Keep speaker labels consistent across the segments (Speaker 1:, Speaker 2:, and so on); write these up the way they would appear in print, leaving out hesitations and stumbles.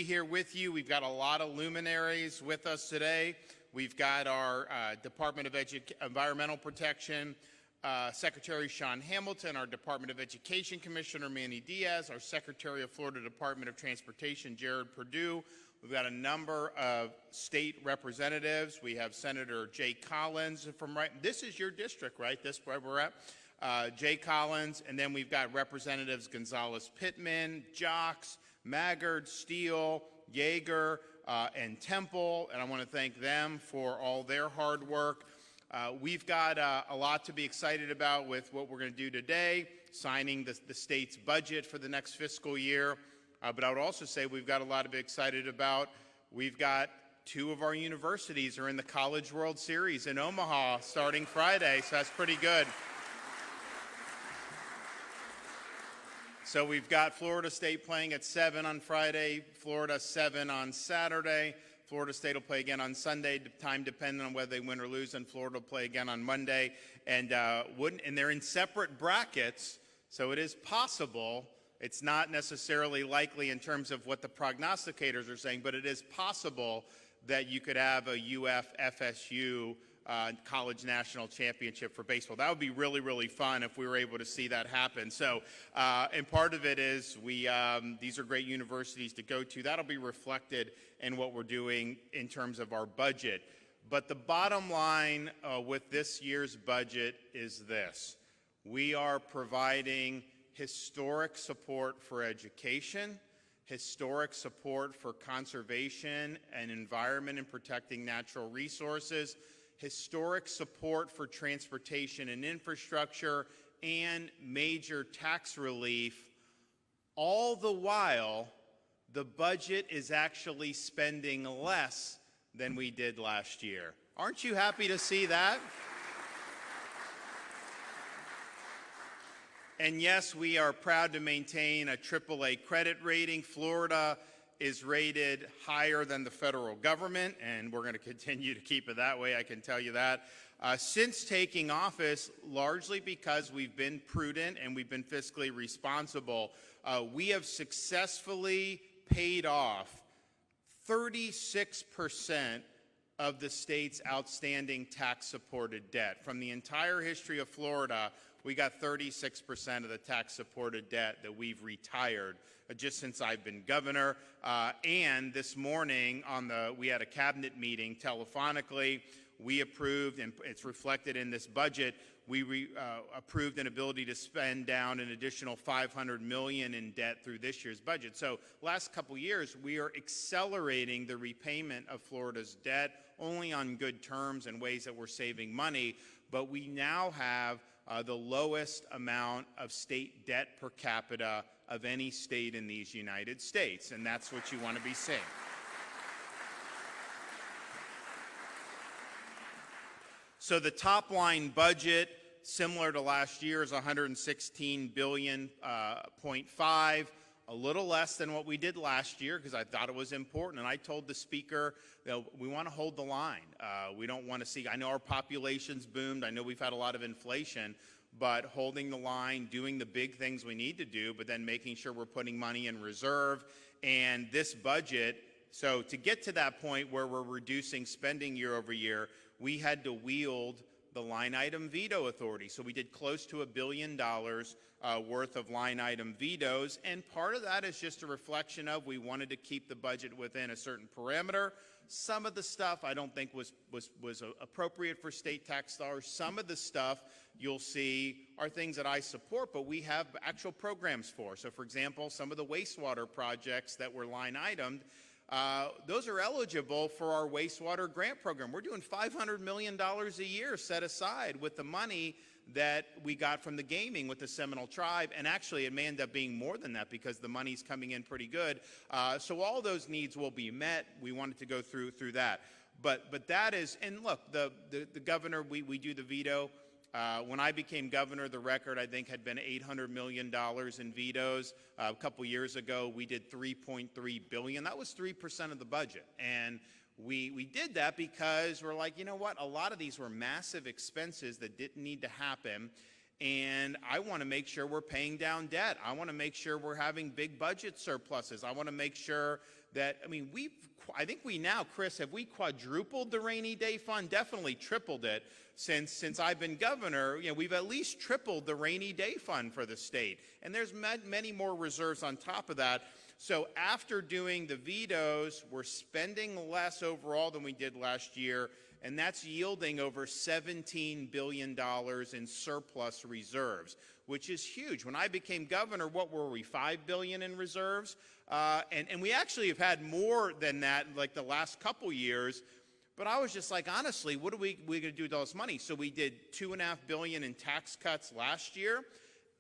Speaker 1: here with you. We've got a lot of luminaries with us today. We've got our Department of Environmental Protection Secretary Sean Hamilton, our Department of Education Commissioner Manny Diaz, our Secretary of Florida Department of Transportation Jared Perdue. We've got a number of state representatives. We have Senator Jay Collins from this is your district, right? This where we're at. Jay Collins, and then we've got Representatives Gonzalez Pittman, Jocks, Maggard, Steele, Yeager, and Temple, and I want to thank them for all their hard work. We've got a lot to be excited about with what we're going to do today, signing the state's budget for the next fiscal year. But I would also say we've got a lot to be excited about. We've got two of our universities are in the College World Series in Omaha starting Friday, so that's pretty good. So we've got Florida State playing at 7 on Friday, Florida 7 on Saturday. Florida State will play again on Sunday, time depending on whether they win or lose, and Florida will play again on Monday. And they're in separate brackets, so it is possible. It's not necessarily likely in terms of what the prognosticators are saying, but it is possible that you could have a UF-FSU college national championship for baseball. That would be really, really fun if we were able to see that happen. So, and part of it is these are great universities to go to. That'll be reflected in what we're doing in terms of our budget. But the bottom line with this year's budget is this. We are providing historic support for education, historic support for conservation and environment and protecting natural resources, historic support for transportation and infrastructure, and major tax relief. All the while, the budget is actually spending less than we did last year. Aren't you happy to see that? And yes, we are proud to maintain a AAA credit rating. Florida is rated higher than the federal government, and we're going to continue to keep it that way, I can tell you that. Since taking office, largely because we've been prudent and we've been fiscally responsible, we have successfully paid off 36% of the state's outstanding tax-supported debt. From the entire history of Florida, we got 36% of the tax-supported debt that we've retired just since I've been governor. And this morning, we had a cabinet meeting telephonically. We approved, and it's reflected in this budget, we approved an ability to spend down an additional $500 million in debt through this year's budget. So last couple years, we are accelerating the repayment of Florida's debt only on good terms and ways that we're saving money. But we now have the lowest amount of state debt per capita of any state in these United States, and that's what you want to be seeing. So the top line budget, similar to last year, is $116.5 billion, a little less than what we did last year because I thought it was important. And I told the speaker that we want to hold the line. We don't want to see, I know our population's boomed. I know we've had a lot of inflation, but holding the line, doing the big things we need to do, but then making sure we're putting money in reserve. And this budget, so to get to that point where we're reducing spending year over year, we had to wield the line item veto authority. So we did close to $1 billion worth of line item vetoes. And part of that is just a reflection of we wanted to keep the budget within a certain parameter. Some of the stuff I don't think was appropriate for state tax dollars. Some of the stuff you'll see are things that I support, but we have actual programs for. So for example, some of the wastewater projects that were line itemed, those are eligible for our wastewater grant program. We're doing $500 million a year set aside with the money that we got from the gaming with the Seminole Tribe, and actually it may end up being more than that because the money's coming in pretty good. So all those needs will be met. We wanted to go through that. But that is, and look, the governor, we do the veto. When I became governor, the record, I think, had been $800 million in vetoes. A couple years ago, we did $3.3 billion. That was 3% of the budget. And we did that because we're like, you know what? A lot of these were massive expenses that didn't need to happen. And I want to make sure we're paying down debt. I want to make sure we're having big budget surpluses. I want to make sure that, I mean, I think we now, Chris, have we quadrupled the rainy day fund? Definitely tripled it since I've been governor. You know, we've at least tripled the rainy day fund for the state. And there's many more reserves on top of that. So after doing the vetoes, we're spending less overall than we did last year, and that's yielding over $17 billion in surplus reserves, which is huge. When I became governor, what were we, $5 billion in reserves? And we actually have had more than that like the last couple years. But I was just like, honestly, what are we going to do with all this money? So we did $2.5 billion in tax cuts last year.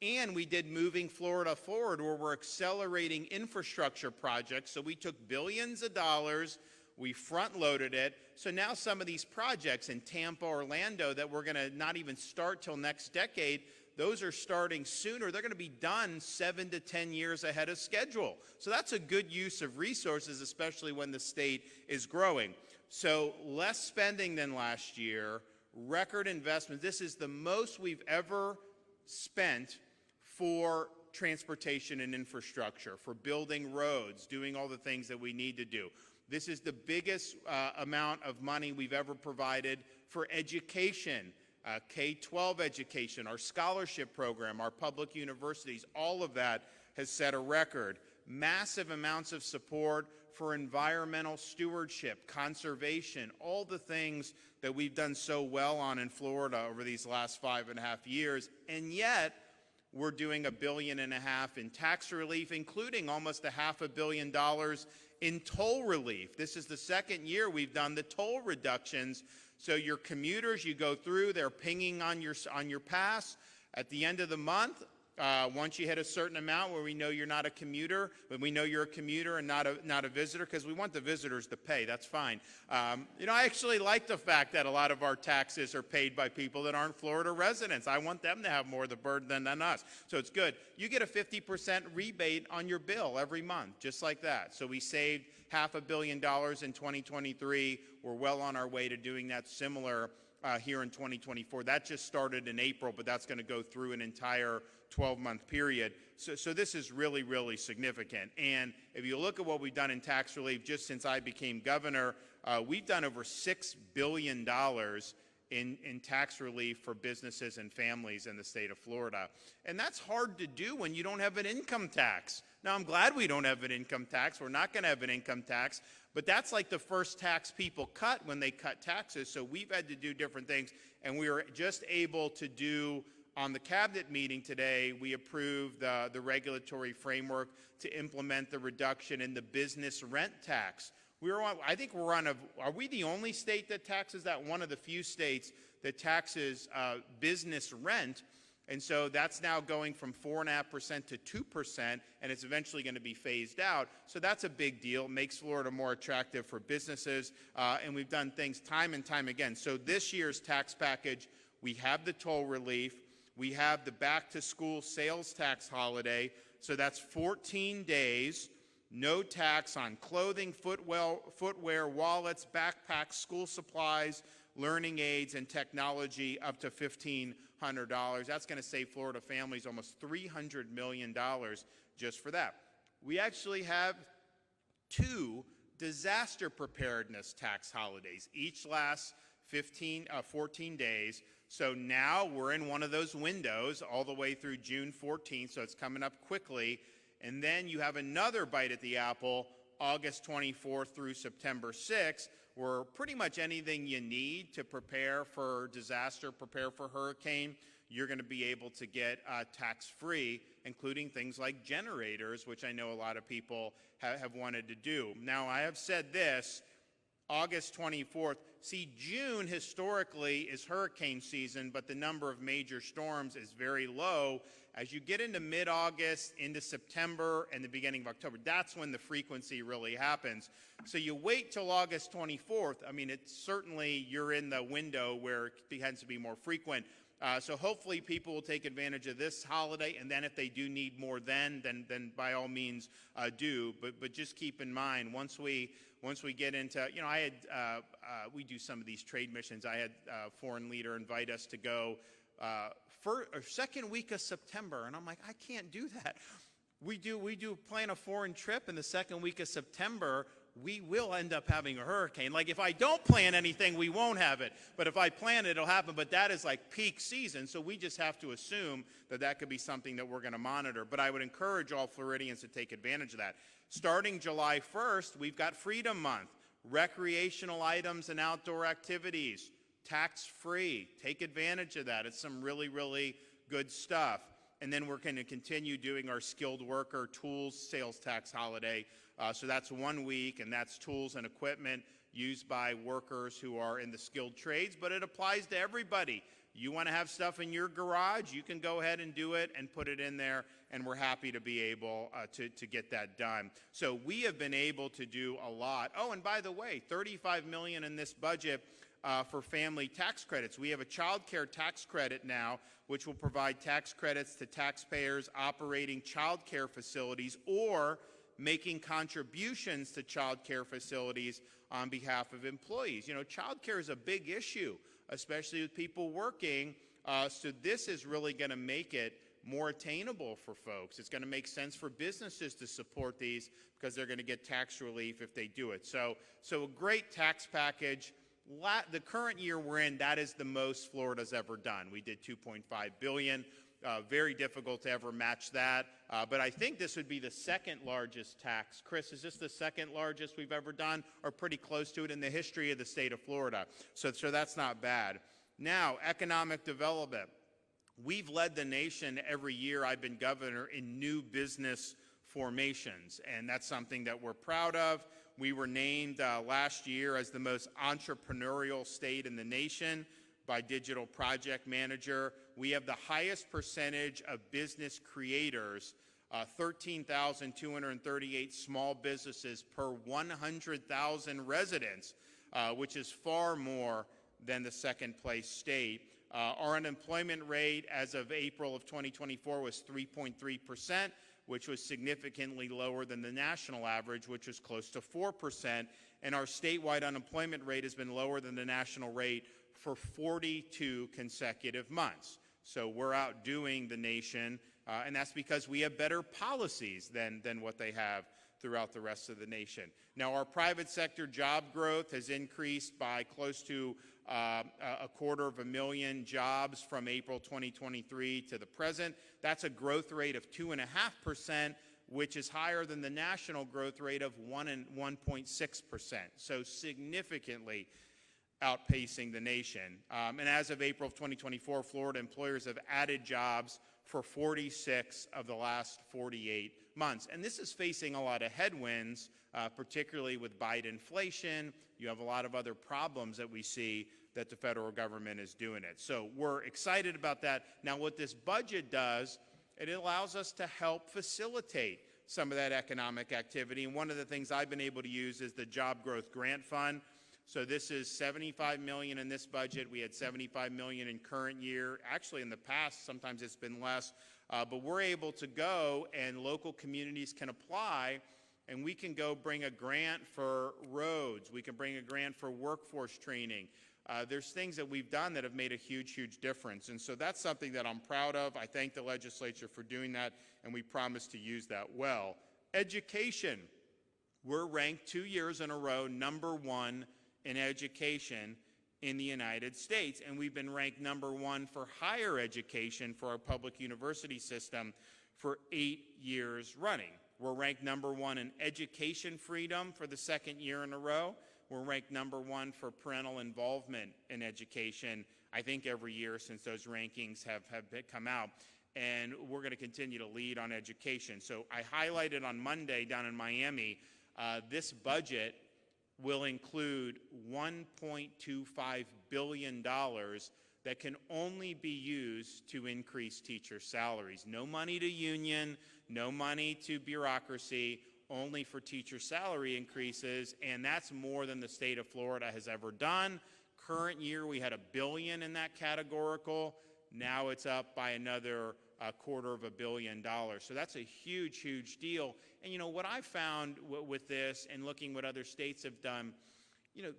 Speaker 1: And we did Moving Florida Forward, where we're accelerating infrastructure projects. So we took billions of dollars, we front-loaded it. So now some of these projects in Tampa, Orlando, that we're going to not even start till next decade, those are starting sooner. They're going to be done 7 to 10 years ahead of schedule. So that's a good use of resources, especially when the state is growing. So less spending than last year, record investment. This is the most we've ever spent for transportation and infrastructure, for building roads, doing all the things that we need to do. This is the biggest amount of money we've ever provided for education, K-12 education, our scholarship program, our public universities. All of that has set a record. Massive amounts of support for environmental stewardship, conservation, all the things that we've done so well on in Florida over these last 5.5 years. And yet, we're doing $1.5 billion in tax relief, including almost $500 million in toll relief. This is the second year we've done the toll reductions. So your commuters, you go through, they're pinging on your pass. At the end of the month, once you hit a certain amount where we know you're not a commuter, when we know you're a commuter and not a visitor, because we want the visitors to pay, that's fine. You know, I actually like the fact that a lot of our taxes are paid by people that aren't Florida residents. I want them to have more of the burden than us. So it's good. You get a 50% rebate on your bill every month, just like that. So we saved $500 million in 2023. We're well on our way to doing that similar here in 2024. That just started in April, but that's going to go through an entire 12-month period. So this is really, really significant. And if you look at what we've done in tax relief just since I became governor, we've done over $6 billion in tax relief for businesses and families in the state of Florida. And that's hard to do when you don't have an income tax. Now, I'm glad we don't have an income tax. We're not going to have an income tax. But that's like the first tax people cut when they cut taxes. So we've had to do different things. And we were just able to do, on the cabinet meeting today, we approved the regulatory framework to implement the reduction in the business rent tax. I think are we the only state that taxes that? One of the few states that taxes business rent. And so that's now going from 4.5% to 2%, and it's eventually going to be phased out. So that's a big deal. It makes Florida more attractive for businesses, and we've done things time and time again. So this year's tax package, we have the toll relief. We have the back-to-school sales tax holiday. So that's 14 days, no tax on clothing, footwear, wallets, backpacks, school supplies, learning aids, and technology up to $1,500. That's going to save Florida families almost $300 million just for that. We actually have 2 disaster preparedness tax holidays. Each lasts 14 days. So now we're in one of those windows all the way through June 14th, so it's coming up quickly. And then you have another bite at the apple, August 24th through September 6th, where pretty much anything you need to prepare for disaster, prepare for hurricane, you're going to be able to get tax-free, including things like generators, which I know a lot of people have wanted to do. Now, I have said this, August 24th. See, June historically is hurricane season, but the number of major storms is very low. As you get into mid-August, into September, and the beginning of October, that's when the frequency really happens. So you wait till August 24th. I mean, it's certainly you're in the window where it tends to be more frequent. So hopefully people will take advantage of this holiday, and then if they do need more then by all means do. But just keep in mind, once we get into, you know, we do some of these trade missions. I had a foreign leader invite us to go second week of September, and I'm like, I can't do that. We do plan a foreign trip in the second week of September. We will end up having a hurricane. Like, if I don't plan anything, we won't have it. But if I plan it, it'll happen. But that is like peak season, so we just have to assume that that could be something that we're going to monitor. But I would encourage all Floridians to take advantage of that. Starting July 1st, we've got Freedom Month. Recreational items and outdoor activities, tax-free. Take advantage of that. It's some really, really good stuff. And then we're going to continue doing our skilled worker tools sales tax holiday. So that's 1 week, and that's tools and equipment used by workers who are in the skilled trades, but it applies to everybody. You want to have stuff in your garage, you can go ahead and do it and put it in there, and we're happy to be able to get that done. So we have been able to do a lot. Oh, and by the way, $35 million in this budget for family tax credits. We have a child care tax credit now, which will provide tax credits to taxpayers operating child care facilities or making contributions to child care facilities on behalf of employees. You know, child care is a big issue, especially with people working, so this is really going to make it more attainable for folks. It's going to make sense for businesses to support these because they're going to get tax relief if they do it. So a great tax package. The current year we're in, that is the most Florida's ever done. We did $2.5 billion. Very difficult to ever match that. But I think this would be the second largest tax. Chris, is this the second largest we've ever done, or pretty close to it in the history of the state of Florida? So that's not bad. Now, economic development. We've led the nation every year I've been governor in new business formations, and that's something that we're proud of. We were named last year as the most entrepreneurial state in the nation by Digital Project Manager. We have the highest percentage of business creators, 13,238 small businesses per 100,000 residents, which is far more than the second place state. Our unemployment rate as of April of 2024 was 3.3%, which was significantly lower than the national average, which was close to 4%. And our statewide unemployment rate has been lower than the national rate for 42 consecutive months. So we're outdoing the nation, and that's because we have better policies than what they have throughout the rest of the nation. Now, our private sector job growth has increased by close to 250,000 jobs from April 2023 to the present. That's a growth rate of 2.5%, which is higher than the national growth rate of 1.6%. So significantly outpacing the nation. And as of April of 2024, Florida employers have added jobs for 46 of the last 48 months. And this is facing a lot of headwinds, particularly with Biden inflation. You have a lot of other problems that we see that the federal government is doing it. So we're excited about that. Now, what this budget does, it allows us to help facilitate some of that economic activity. And one of the things I've been able to use is the Job Growth Grant Fund. So this is $75 million in this budget. We had $75 million in current year. Actually, in the past, sometimes it's been less. But we're able to go, and local communities can apply, and we can go bring a grant for roads. We can bring a grant for workforce training. There's things that we've done that have made a huge, huge difference. And so that's something that I'm proud of. I thank the legislature for doing that, and we promise to use that well. Education. We're ranked 2 years in a row #1 in education in the United States, and we've been ranked #1 for higher education for our public university system for 8 years running. We're ranked #1 in education freedom for the second year in a row. We're ranked #1 for parental involvement in education, I think every year since those rankings have come out. And we're going to continue to lead on education. So I highlighted on Monday down in Miami, this budget will include $1.25 billion that can only be used to increase teacher salaries. No money to union, no money to bureaucracy, only for teacher salary increases, and that's more than the state of Florida has ever done. Current year, we had $1 billion in that categorical. Now it's up by another $250 million. So that's a huge, huge deal. And you know, what I found with this and looking what other states have done, you know,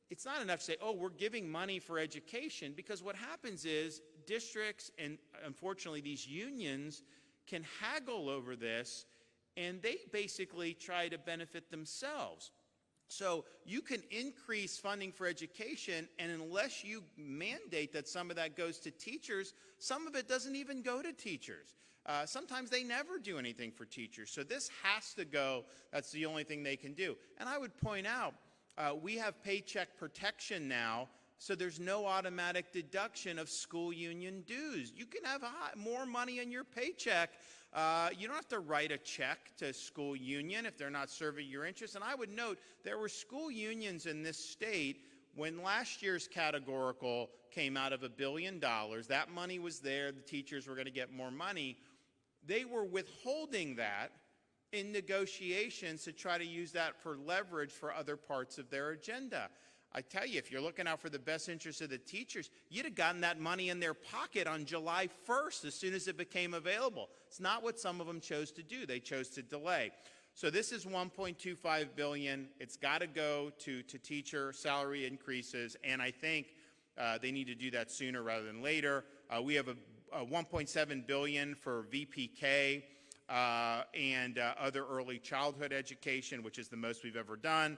Speaker 1: it's not enough to say, oh, we're giving money for education, because what happens is districts and unfortunately these unions can haggle over this, and they basically try to benefit themselves. So you can increase funding for education, and unless you mandate that some of that goes to teachers, some of it doesn't even go to teachers. Sometimes they never do anything for teachers. So this has to go. That's the only thing they can do. And I would point out, we have paycheck protection now, so there's no automatic deduction of school union dues. You can have more money in your paycheck. You don't have to write a check to school union if they're not serving your interests. And I would note there were school unions in this state when last year's categorical came out of $1 billion. That money was there. The teachers were going to get more money. They were withholding that in negotiations to try to use that for leverage for other parts of their agenda. I tell you, if you're looking out for the best interests of the teachers, you'd have gotten that money in their pocket on July 1st as soon as it became available. It's not what some of them chose to do. They chose to delay. So this is $1.25 billion. It's got to go to teacher salary increases, and I think they need to do that sooner rather than later. We have a $1.7 billion for VPK and other early childhood education, which is the most we've ever done.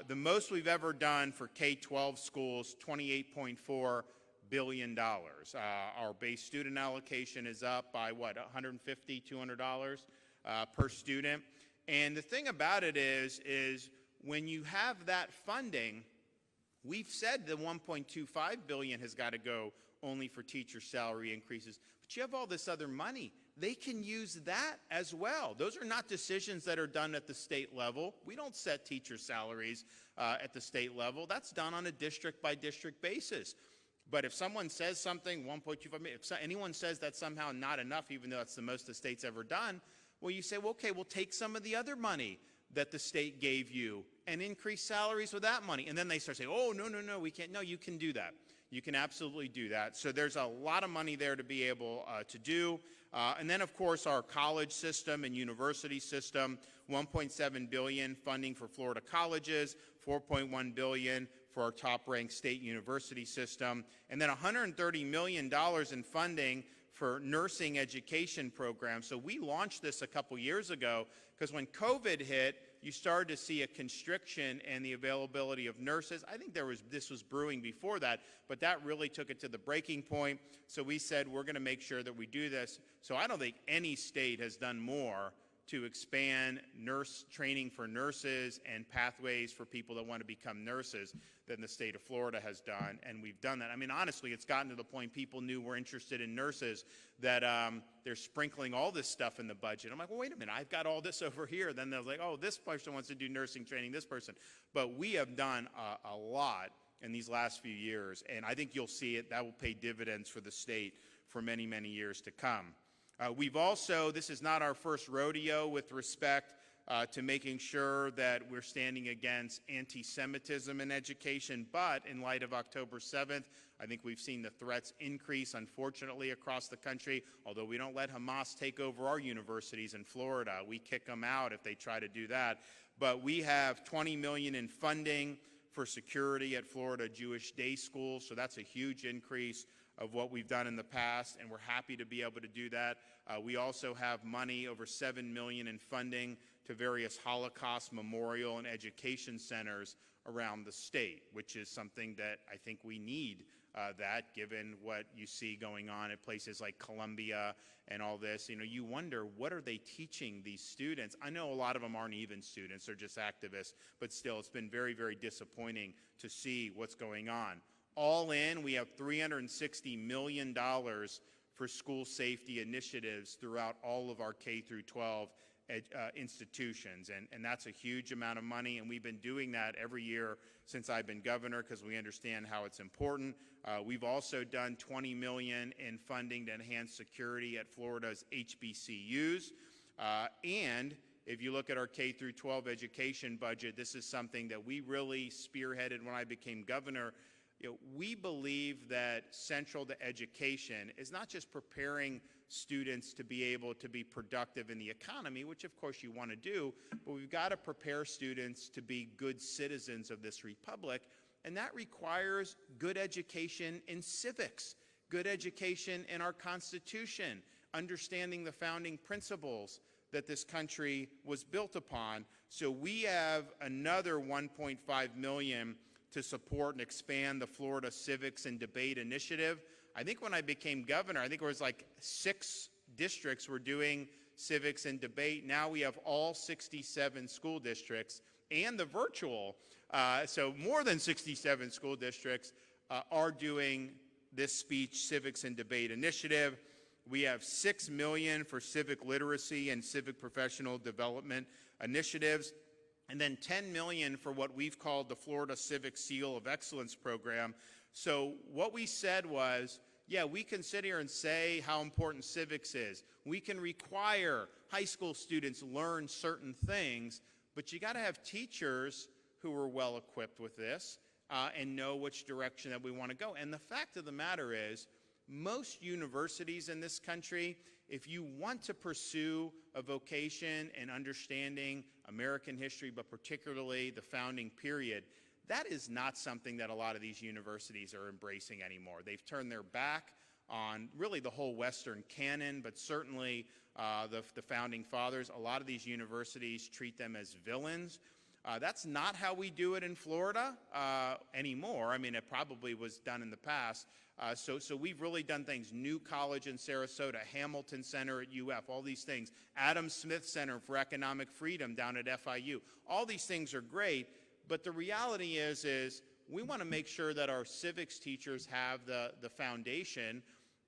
Speaker 1: The most we've ever done for K-12 schools, $28.4 billion. Our base student allocation is up by, what, $150, $200 per student. And the thing about it is when you have that funding, we've said the $1.25 billion has got to go only for teacher salary increases. But you have all this other money. They can use that as well. Those are not decisions that are done at the state level. We don't set teacher salaries at the state level. That's done on a district-by-district basis. But if someone says something, 1.25 million, if anyone says that's somehow not enough, even though that's the most the state's ever done, well, you say, well, okay, we'll take some of the other money that the state gave you and increase salaries with that money. And then they start saying, oh, no, we can't. No, you can do that. You can absolutely do that. So there's a lot of money there to be able to do. And then, of course, our college system and university system, $1.7 billion funding for Florida colleges, $4.1 billion for our top-ranked state university system, and then $130 million in funding for nursing education programs. So we launched this a couple years ago because when COVID hit, you started to see a constriction in the availability of nurses. I think this was brewing before that, but that really took it to the breaking point. So we said we're going to make sure that we do this. So I don't think any state has done more to expand nurse training for nurses and pathways for people that want to become nurses than the state of Florida has done, and we've done that. I mean, honestly, it's gotten to the point people knew we're interested in nurses that they're sprinkling all this stuff in the budget. I'm like, well, wait a minute, I've got all this over here. Then they're like, oh, this person wants to do nursing training, this person. But we have done a lot in these last few years, and I think you'll see it. That will pay dividends for the state for many, many years to come. We've also, this is not our first rodeo with respect to making sure that we're standing against anti-Semitism in education, but in light of October 7th, I think we've seen the threats increase, unfortunately, across the country, although we don't let Hamas take over our universities in Florida. We kick them out if they try to do that. But we have $20 million in funding for security at Florida Jewish day schools, so that's a huge increase of what we've done in the past, and we're happy to be able to do that. We also have money, over $7 million in funding to various Holocaust memorial and education centers around the state, which is something that I think we need that given what you see going on at places like Columbia and all this. You know, you wonder, what are they teaching these students? I know a lot of them aren't even students, they're just activists, but still, it's been very, very disappointing to see what's going on. All in, we have $360 million for school safety initiatives throughout all of our K-12 institutions, and that's a huge amount of money, and we've been doing that every year since I've been governor because we understand how it's important. We've also done $20 million in funding to enhance security at Florida's HBCUs, and if you look at our K-12 education budget, this is something that we really spearheaded when I became governor. You know, we believe that central to education is not just preparing students to be able to be productive in the economy, which of course you want to do, but we've got to prepare students to be good citizens of this republic, and that requires good education in civics, good education in our Constitution, understanding the founding principles, that this country was built upon. So we have another $1.5 million to support and expand the Florida Civics and Debate Initiative. I think when I became governor, I think it was like 6 districts were doing civics and debate. Now we have all 67 school districts and the virtual, so more than 67 school districts are doing this speech, civics and debate initiative. We have $6 million for civic literacy and civic professional development initiatives, and then $10 million for what we've called the Florida Civic Seal of Excellence program. So what we said was, yeah, we can sit here and say how important civics is. We can require high school students learn certain things, but you got to have teachers who are well equipped with this and know which direction that we want to go. And the fact of the matter is, most universities in this country, if you want to pursue a vocation in understanding American history, but particularly the founding period, that is not something that a lot of these universities are embracing anymore. They've turned their back on really the whole Western canon, but certainly the founding fathers. A lot of these universities treat them as villains. That's not how we do it in Florida anymore. I mean, it probably was done in the past. So we've really done things. New College in Sarasota, Hamilton Center at UF, all these things. Adam Smith Center for Economic Freedom down at FIU. All these things are great, but the reality is we want to make sure that our civics teachers have the foundation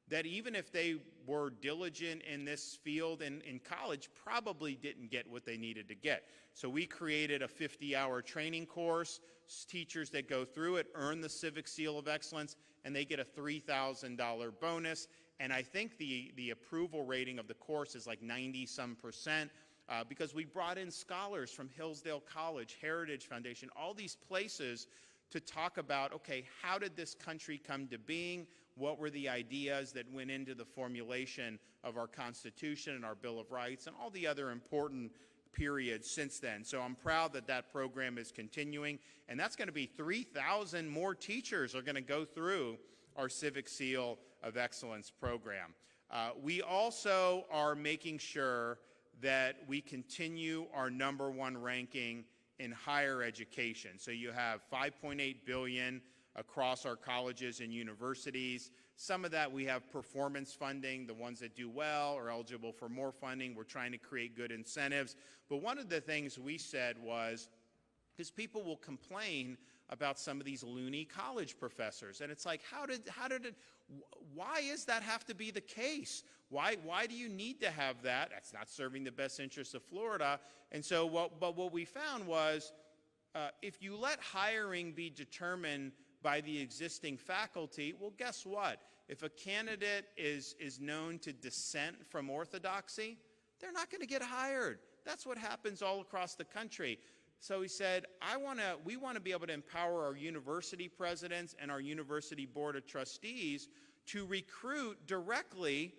Speaker 1: that even if they were diligent in this field in college, probably didn't get what they needed to get. So we created a 50-hour training course. Teachers that go through it earn the Civic Seal of Excellence, and they get a $3,000 bonus. And I think the approval rating of the course is like 90-some%, because we brought in scholars from Hillsdale College, Heritage Foundation, all these places to talk about, okay, how did this country come to being? What were the ideas that went into the formulation of our Constitution and our Bill of Rights and all the other important periods since then? So I'm proud that that program is continuing, and that's going to be 3,000 more teachers are going to go through our Civic Seal of Excellence program. We also are making sure that we continue our #1 ranking in higher education. So you have $5.8 billion across our colleges and universities. Some of that we have performance funding. The ones that do well are eligible for more funding. We're trying to create good incentives. But one of the things we said was, because people will complain about some of these loony college professors, and it's like, why is that have to be the case? Why do you need to have that? That's not serving the best interests of Florida. And so, what we found was, if you let hiring be determined by the existing faculty, well, guess what? If a candidate is known to dissent from orthodoxy, they're not going to get hired. That's what happens all across the country. So he said, we want to be able to empower our university presidents and our university board of trustees to recruit directly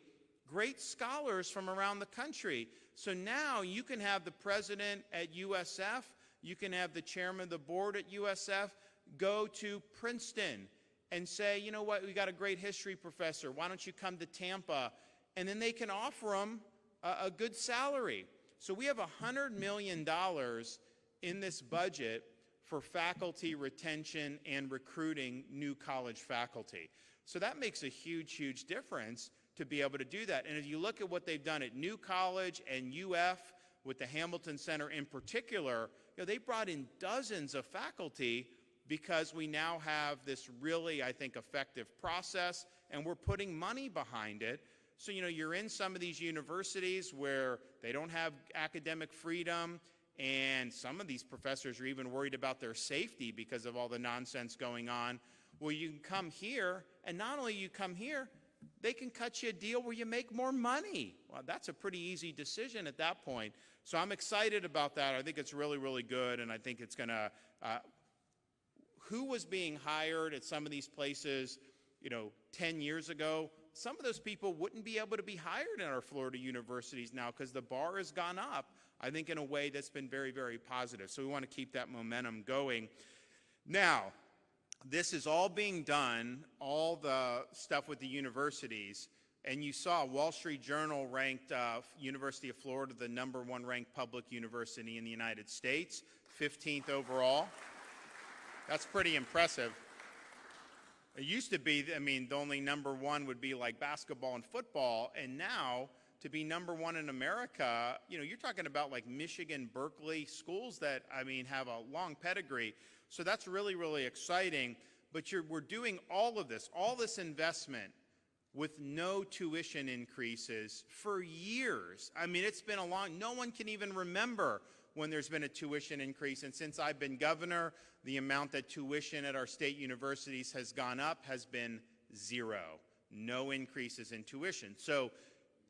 Speaker 1: great scholars from around the country. So now you can have the president at USF, you can have the chairman of the board at USF go to Princeton and say, you know what, we got a great history professor, why don't you come to Tampa? And then they can offer them a good salary. So we have $100 million in this budget for faculty retention and recruiting new college faculty. So that makes a huge, huge difference to be able to do that. And if you look at what they've done at New College and UF with the Hamilton Center in particular, they brought in dozens of faculty because we now have this really, I think, effective process, and we're putting money behind it. So, you're in some of these universities where they don't have academic freedom, and some of these professors are even worried about their safety because of all the nonsense going on. Well, you can come here, and not only you come here, they can cut you a deal where you make more money. Well, that's a pretty easy decision at that point. So I'm excited about that. I think it's really, really good, and I think it's going to who was being hired at some of these places, 10 years ago, some of those people wouldn't be able to be hired in our Florida universities now because the bar has gone up, I think, in a way that's been very, very positive. So we want to keep that momentum going. Now, this is all being done, all the stuff with the universities, And you saw Wall Street Journal ranked University of Florida the #1 ranked public university in the United States, 15th overall. That's pretty impressive. It used to be, I mean, the only #1 would be like basketball and football, and now to be #1 in America, you know, you're talking about like Michigan, Berkeley, schools that, I mean, have a long pedigree. So that's really, really exciting. But we're doing all of this, all this investment with no tuition increases for years. I mean, it's been no one can even remember when there's been a tuition increase. And since I've been governor, the amount that tuition at our state universities has gone up has been zero. No increases in tuition. So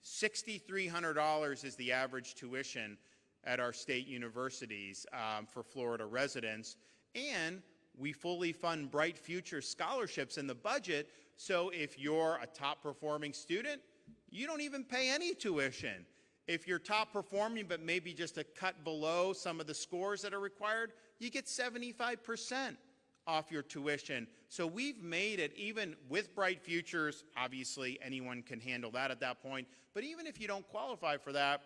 Speaker 1: $6,300 is the average tuition at our state universities for Florida residents. And we fully fund Bright Future scholarships in the budget. So if you're a top performing student, you don't even pay any tuition. If you're top performing but maybe just a cut below some of the scores that are required, you get 75% off your tuition. So we've made it, even with Bright Futures, obviously anyone can handle that at that point, but even if you don't qualify for that,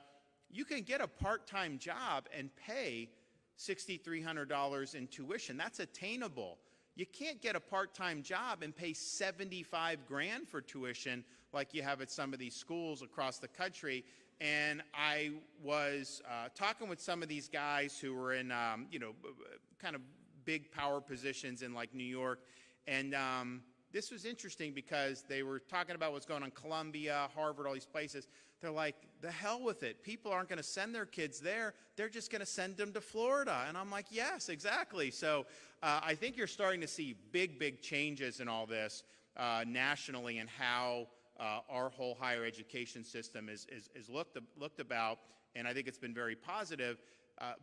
Speaker 1: you can get a part-time job and pay $6,300 in tuition. That's attainable. You can't get a part-time job and pay 75 grand for tuition like you have at some of these schools across the country. And I was talking with some of these guys who were in, you know, kind of big power positions in like New York. And this was interesting because they were talking about what's going on in Columbia, Harvard, all these places. They're like, the hell with it. People aren't going to send their kids there. They're just going to send them to Florida. And I'm like, yes, exactly. So I think you're starting to see big, big changes in all this nationally and how our whole higher education system is looked about. And I think it's been very positive.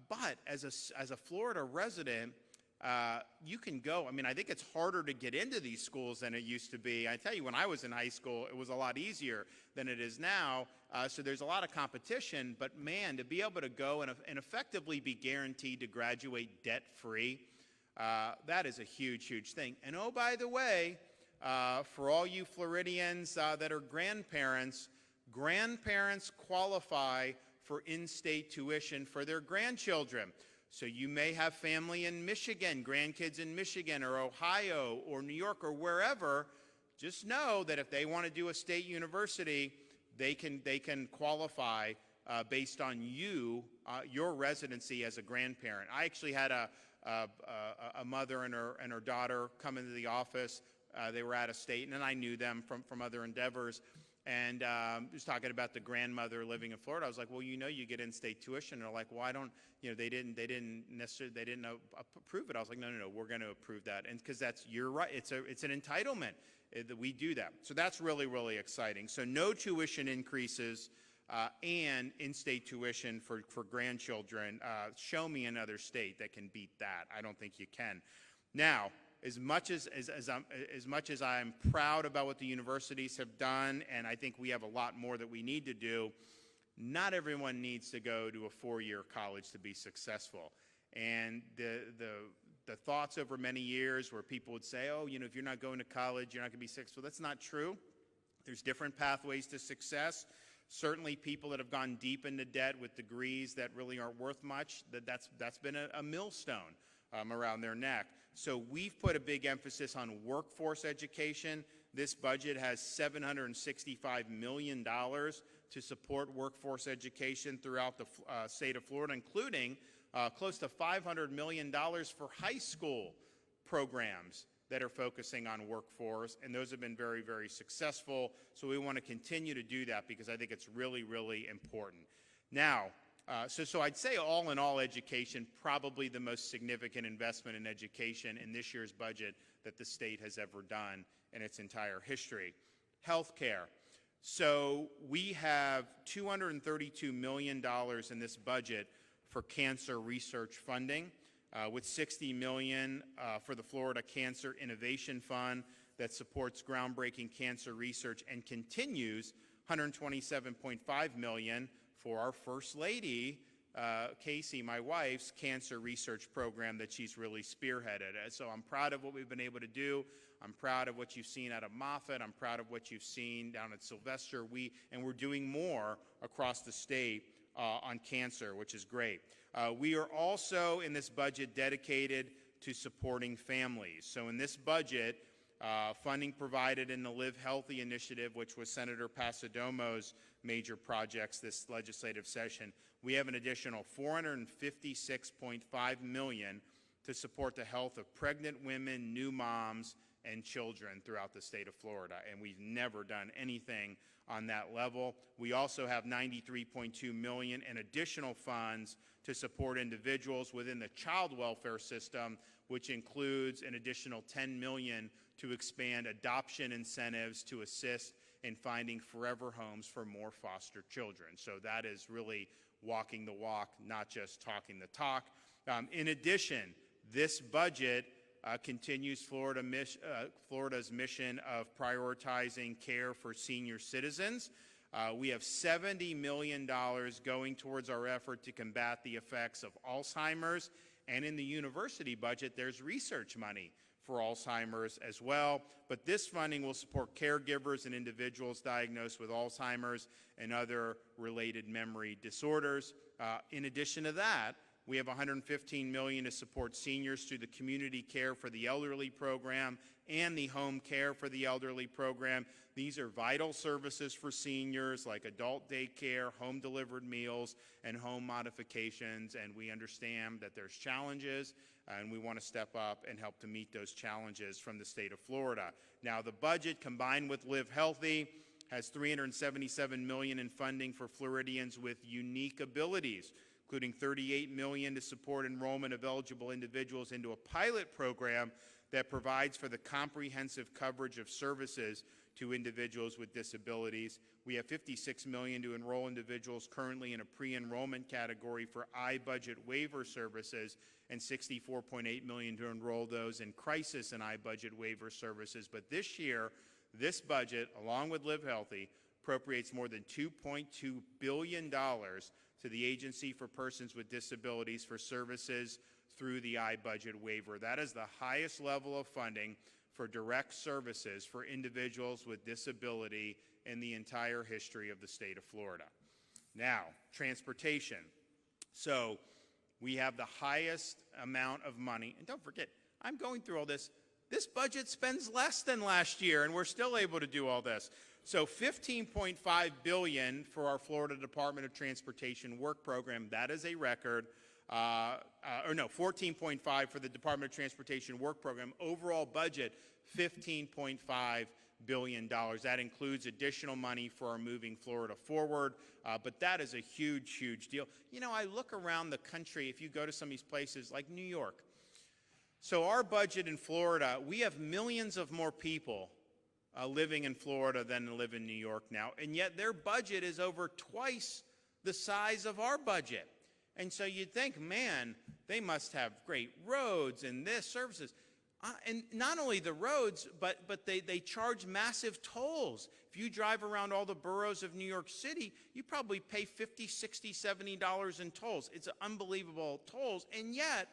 Speaker 1: But as a Florida resident, you can go. I mean, I think it's harder to get into these schools than it used to be. I tell you, when I was in high school, it was a lot easier than it is now. So there's a lot of competition. But man, to be able to go and effectively be guaranteed to graduate debt-free, that is a huge, huge thing. And oh, by the way, for all you Floridians that are grandparents qualify for in-state tuition for their grandchildren. So you may have family in Michigan, grandkids in Michigan or Ohio or New York or wherever. Just know that if they want to do a state university, they can qualify based on your residency as a grandparent. I actually had a mother and her daughter come into the office. They were out of state, and I knew them from other endeavors. And was talking about the grandmother living in Florida. I was like, well, you know, you get in-state tuition. And they're like, well, I don't, you know, they didn't approve it. I was like, no, we're going to approve that. And because you're right, it's an entitlement that we do that. So that's really, really exciting. So no tuition increases and in-state tuition for grandchildren. Show me another state that can beat that. I don't think you can. Now, as much as I'm proud about what the universities have done, and I think we have a lot more that we need to do, not everyone needs to go to a 4-year college to be successful. And the thoughts over many years where people would say, oh, you know, if you're not going to college, you're not going to be successful. That's not true. There's different pathways to success. Certainly people that have gone deep into debt with degrees that really aren't worth much, that's been a millstone around their neck. So we've put a big emphasis on workforce education. This budget has $765 million to support workforce education throughout the state of Florida, including close to $500 million for high school programs that are focusing on workforce, and those have been very, very successful. So we want to continue to do that because I think it's really, really important. Now, so I'd say all in all, education, probably the most significant investment in education in this year's budget that the state has ever done in its entire history. Healthcare. So we have $232 million in this budget for cancer research funding, with $60 million for the Florida Cancer Innovation Fund that supports groundbreaking cancer research and continues $127.5 million for our First Lady, Casey, my wife's cancer research program that she's really spearheaded. So I'm proud of what we've been able to do. I'm proud of what you've seen out of Moffett. I'm proud of what you've seen down at Sylvester. And we're doing more across the state on cancer, which is great. We are also in this budget dedicated to supporting families. So in this budget, funding provided in the Live Healthy initiative, which was Senator Pasadomo's major projects this legislative session, we have an additional $456.5 million to support the health of pregnant women, new moms, and children throughout the state of Florida, and we've never done anything on that level. We also have $93.2 million in additional funds to support individuals within the child welfare system, which includes an additional $10 million to expand adoption incentives to assist in finding forever homes for more foster children. So that is really walking the walk, not just talking the talk. In addition, this budget continues Florida's mission of prioritizing care for senior citizens. We have $70 million going towards our effort to combat the effects of Alzheimer's, and in the university budget, there's research money for Alzheimer's as well. But this funding will support caregivers and individuals diagnosed with Alzheimer's and other related memory disorders. In addition to that, we have $115 million to support seniors through the Community Care for the Elderly program and the Home Care for the Elderly program. These are vital services for seniors like adult daycare, home-delivered meals, and home modifications, and we understand that there's challenges, and we want to step up and help to meet those challenges from the state of Florida. Now, the budget, combined with Live Healthy, has $377 million in funding for Floridians with unique abilities, including $38 million to support enrollment of eligible individuals into a pilot program that provides for the comprehensive coverage of services to individuals with disabilities. We have $56 million to enroll individuals currently in a pre-enrollment category for iBudget waiver services, and $64.8 million to enroll those in crisis and iBudget waiver services. But this year, this budget, along with Live Healthy, appropriates more than $2.2 billion to the Agency for Persons with Disabilities for services through the iBudget waiver. That is the highest level of funding for direct services for individuals with disability in the entire history of the state of Florida. Now, transportation. So we have the highest amount of money, and don't forget, I'm going through all this. This budget spends less than last year, and we're still able to do all this. So $15.5 billion for our Florida Department of Transportation work program. That is a record. 14.5 for the Department of Transportation work program. Overall budget, $15.5 billion. That includes additional money for our Moving Florida Forward, but that is a huge, huge deal. You know, I look around the country, if you go to some of these places like New York. So our budget in Florida, we have millions of more people living in Florida than live in New York now, and yet their budget is over twice the size of our budget. And so you'd think, man, they must have great roads and this services. And not only the roads, but they charge massive tolls. If you drive around all the boroughs of New York City, you probably pay $50, $60, $70 in tolls. It's unbelievable tolls, and yet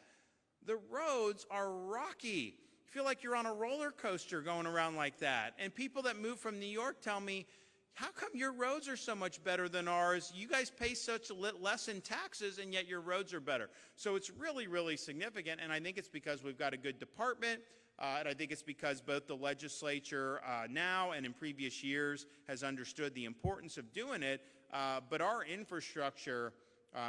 Speaker 1: the roads are rocky. You feel like you're on a roller coaster going around like that. And people that move from New York tell me, how come your roads are so much better than ours? You guys pay such less in taxes, and yet your roads are better. So it's really, really significant, and I think it's because we've got a good department, and I think it's because both the legislature now and in previous years has understood the importance of doing it, but our infrastructure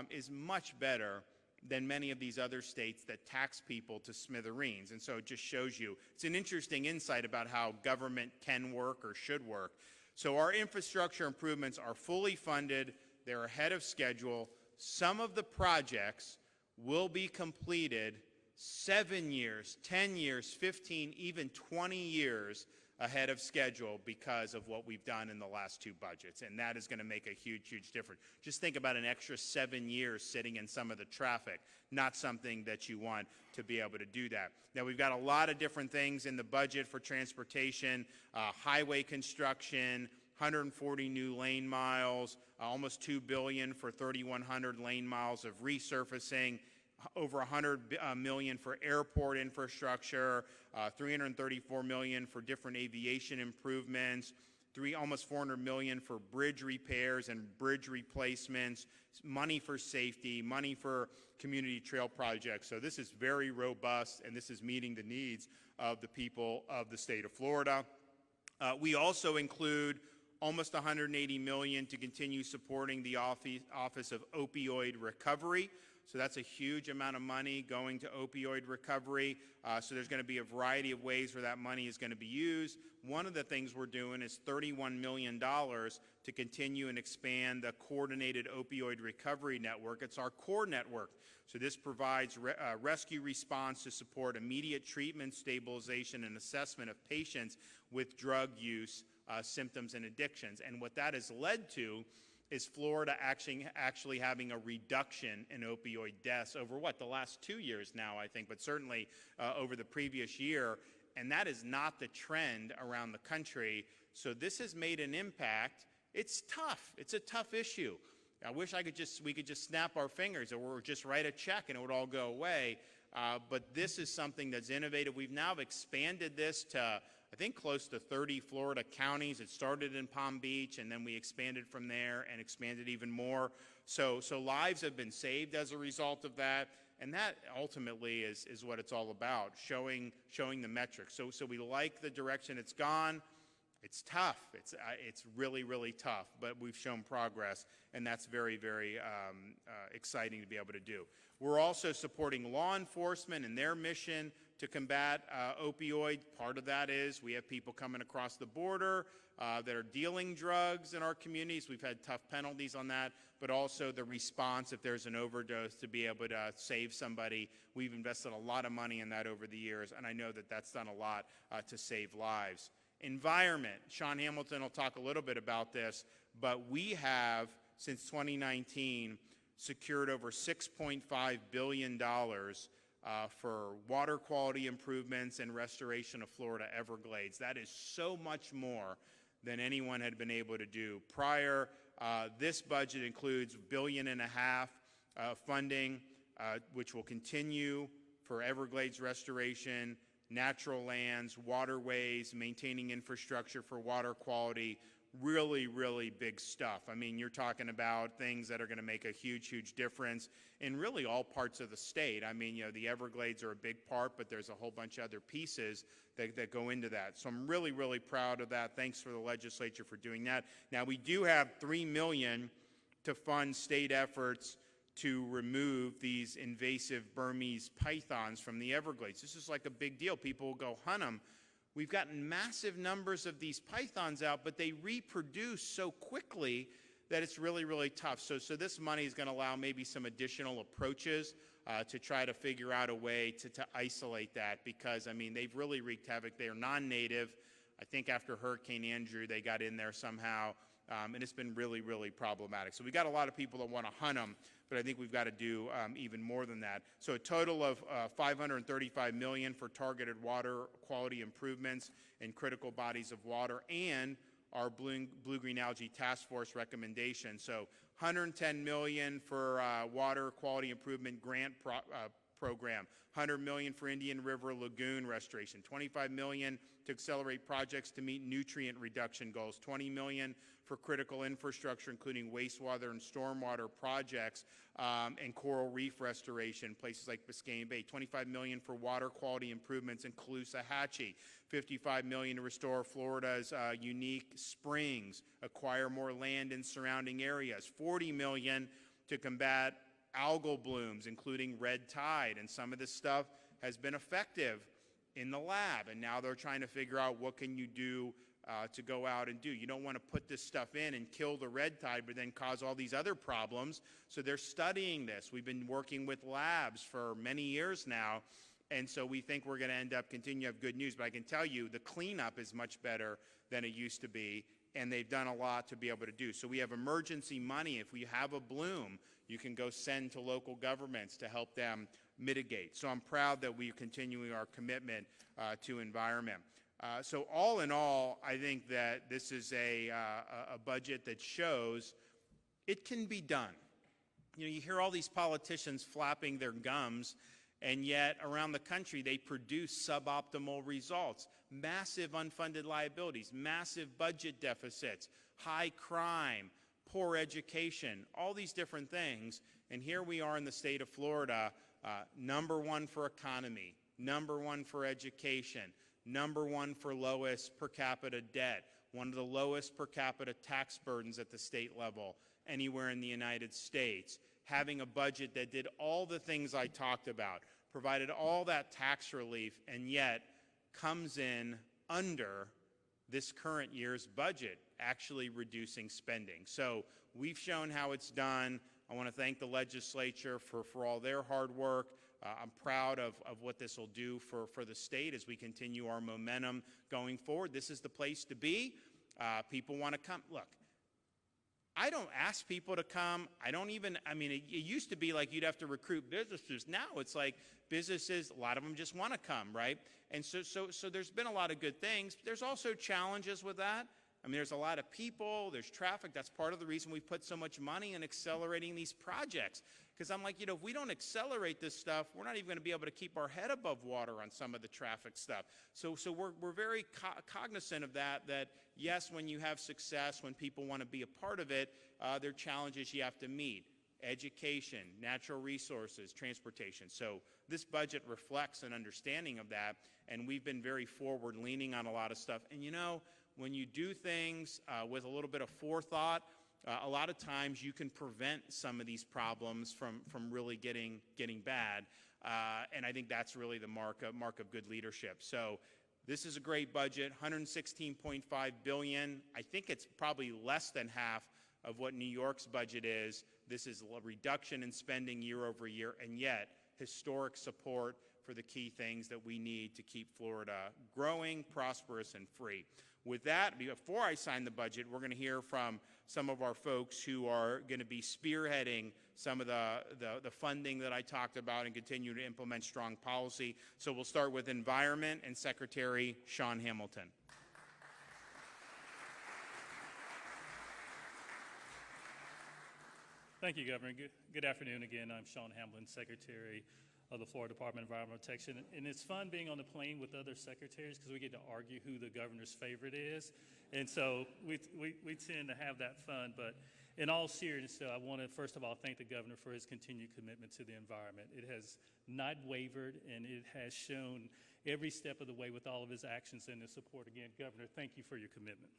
Speaker 1: is much better than many of these other states that tax people to smithereens. And so it just shows you, it's an interesting insight about how government can work or should work. So our infrastructure improvements are fully funded. They're ahead of schedule. Some of the projects will be completed 7 years, 10 years, 15, even 20 years ahead of schedule because of what we've done in the last two budgets. And that is going to make a huge, huge difference. Just think about an extra 7 years sitting in some of the traffic, not something that you want to be able to do that. Now, we've got a lot of different things in the budget for transportation, highway construction, 140 new lane miles, almost $2 billion for 3,100 lane miles of resurfacing, over $100 million for airport infrastructure, $334 million for different aviation improvements, almost $400 million for bridge repairs and bridge replacements, money for safety, money for community trail projects. So this is very robust, and this is meeting the needs of the people of the state of Florida. We also include almost $180 million to continue supporting the Office of Opioid Recovery. So that's a huge amount of money going to opioid recovery. So there's going to be a variety of ways where that money is going to be used. One of the things we're doing is $31 million to continue and expand the Coordinated Opioid Recovery Network. It's our core network. So this provides rescue response to support immediate treatment, stabilization, and assessment of patients with drug use, symptoms, and addictions. And what that has led to is Florida actually having a reduction in opioid deaths over the last 2 years now, I think, but certainly over the previous year. And that is not the trend around the country. So this has made an impact. It's tough. It's a tough issue. I wish we could just snap our fingers or just write a check and it would all go away. But this is something that's innovative. We've now expanded this to, I think, close to 30 Florida counties. It started in Palm Beach, and then we expanded from there and expanded even more. So lives have been saved as a result of that, and that ultimately is what it's all about, showing the metrics. So we like the direction it's gone. It's tough. It's really, really tough, but we've shown progress, and that's very, very exciting to be able to do. We're also supporting law enforcement and their mission to combat opioid. Part of that is we have people coming across the border that are dealing drugs in our communities. We've had tough penalties on that, but also the response if there's an overdose to be able to save somebody. We've invested a lot of money in that over the years, and I know that that's done a lot to save lives. Environment. Sean Hamilton will talk a little bit about this, but we have, since 2019, secured over $6.5 billion for water quality improvements and restoration of Florida Everglades. That is so much more than anyone had been able to do prior. This budget includes $1.5 billion funding, which will continue for Everglades restoration, natural lands, waterways, maintaining infrastructure for water quality. Really, really big stuff. I mean, you're talking about things that are going to make a huge, huge difference in really all parts of the state. I mean, the Everglades are a big part, but there's a whole bunch of other pieces that go into that. So I'm really, really proud of that. Thanks for the legislature for doing that. Now, we do have $3 million to fund state efforts to remove these invasive Burmese pythons from the Everglades. This is like a big deal. People will go hunt them. We've gotten massive numbers of these pythons out, but they reproduce so quickly that it's really, really tough. So this money is going to allow maybe some additional approaches to try to figure out a way to isolate that, because, I mean, they've really wreaked havoc. They are non-native. I think after Hurricane Andrew, they got in there somehow, and it's been really, really problematic. So we got a lot of people that want to hunt them, but I think we've got to do even more than that. So a total of $535 million for targeted water quality improvements in critical bodies of water, and our Blue-Green Algae Task Force recommendation. So $110 million for water quality improvement grant program, $100 million for Indian River Lagoon restoration, $25 million to accelerate projects to meet nutrient reduction goals, $20 million for critical infrastructure, including wastewater and stormwater projects, and coral reef restoration, places like Biscayne Bay, $25 million for water quality improvements in Caloosahatchee, $55 million to restore Florida's unique springs, acquire more land in surrounding areas, $40 million to combat algal blooms, including red tide, and some of this stuff has been effective in the lab, and now they're trying to figure out what can you do to go out and do. You don't want to put this stuff in and kill the red tide, but then cause all these other problems. So they're studying this. We've been working with labs for many years now, and so we think we're going to end up continuing to have good news. But I can tell you the cleanup is much better than it used to be, and they've done a lot to be able to do. So we have emergency money. If we have a bloom, you can go send to local governments to help them mitigate. So I'm proud that we're continuing our commitment to environment. So all in all, I think that this is a budget that shows it can be done. You hear all these politicians flapping their gums, and yet around the country they produce suboptimal results. Massive unfunded liabilities, massive budget deficits, high crime, poor education, all these different things. And here we are in the state of Florida, #1 for economy, #1 for education, #1 for lowest per capita debt, one of the lowest per capita tax burdens at the state level anywhere in the United States, having a budget that did all the things I talked about, provided all that tax relief, and yet comes in under this current year's budget, actually reducing spending. So we've shown how it's done. I want to thank the legislature for all their hard work. I'm proud of what this will do for the state as we continue our momentum going forward. This is the place to be. People want to come. Look, I don't ask people to come. It used to be like you'd have to recruit businesses. Now it's like businesses, a lot of them just want to come, right? And so there's been a lot of good things. There's also challenges with that. There's a lot of people, there's traffic. That's part of the reason we put so much money in accelerating these projects. Because I'm like, if we don't accelerate this stuff, we're not even going to be able to keep our head above water on some of the traffic stuff. So we're very cognizant of that yes, when you have success, when people want to be a part of it, there are challenges you have to meet. Education, natural resources, transportation. So this budget reflects an understanding of that, and we've been very forward-leaning on a lot of stuff. And when you do things with a little bit of forethought, a lot of times you can prevent some of these problems from really getting bad. And I think that's really the mark of good leadership. So this is a great budget, $116.5 billion. I think it's probably less than half of what New York's budget is. This is a reduction in spending year over year, and yet historic support for the key things that we need to keep Florida growing, prosperous, and free. With that, before I sign the budget, we're going to hear from some of our folks who are going to be spearheading some of the funding that I talked about and continue to implement strong policy. So we'll start with Environment and Secretary Sean Hamilton.
Speaker 2: Thank you, Governor. Good afternoon again. I'm Sean Hamlin, Secretary of the Florida Department of Environmental Protection. And it's fun being on the plane with other secretaries because we get to argue who the governor's favorite is. And so we tend to have that fun. But in all seriousness, I want to, first of all, thank the governor for his continued commitment to the environment. It has not wavered, and it has shown every step of the way with all of his actions and his support. Again, Governor, thank you for your commitment.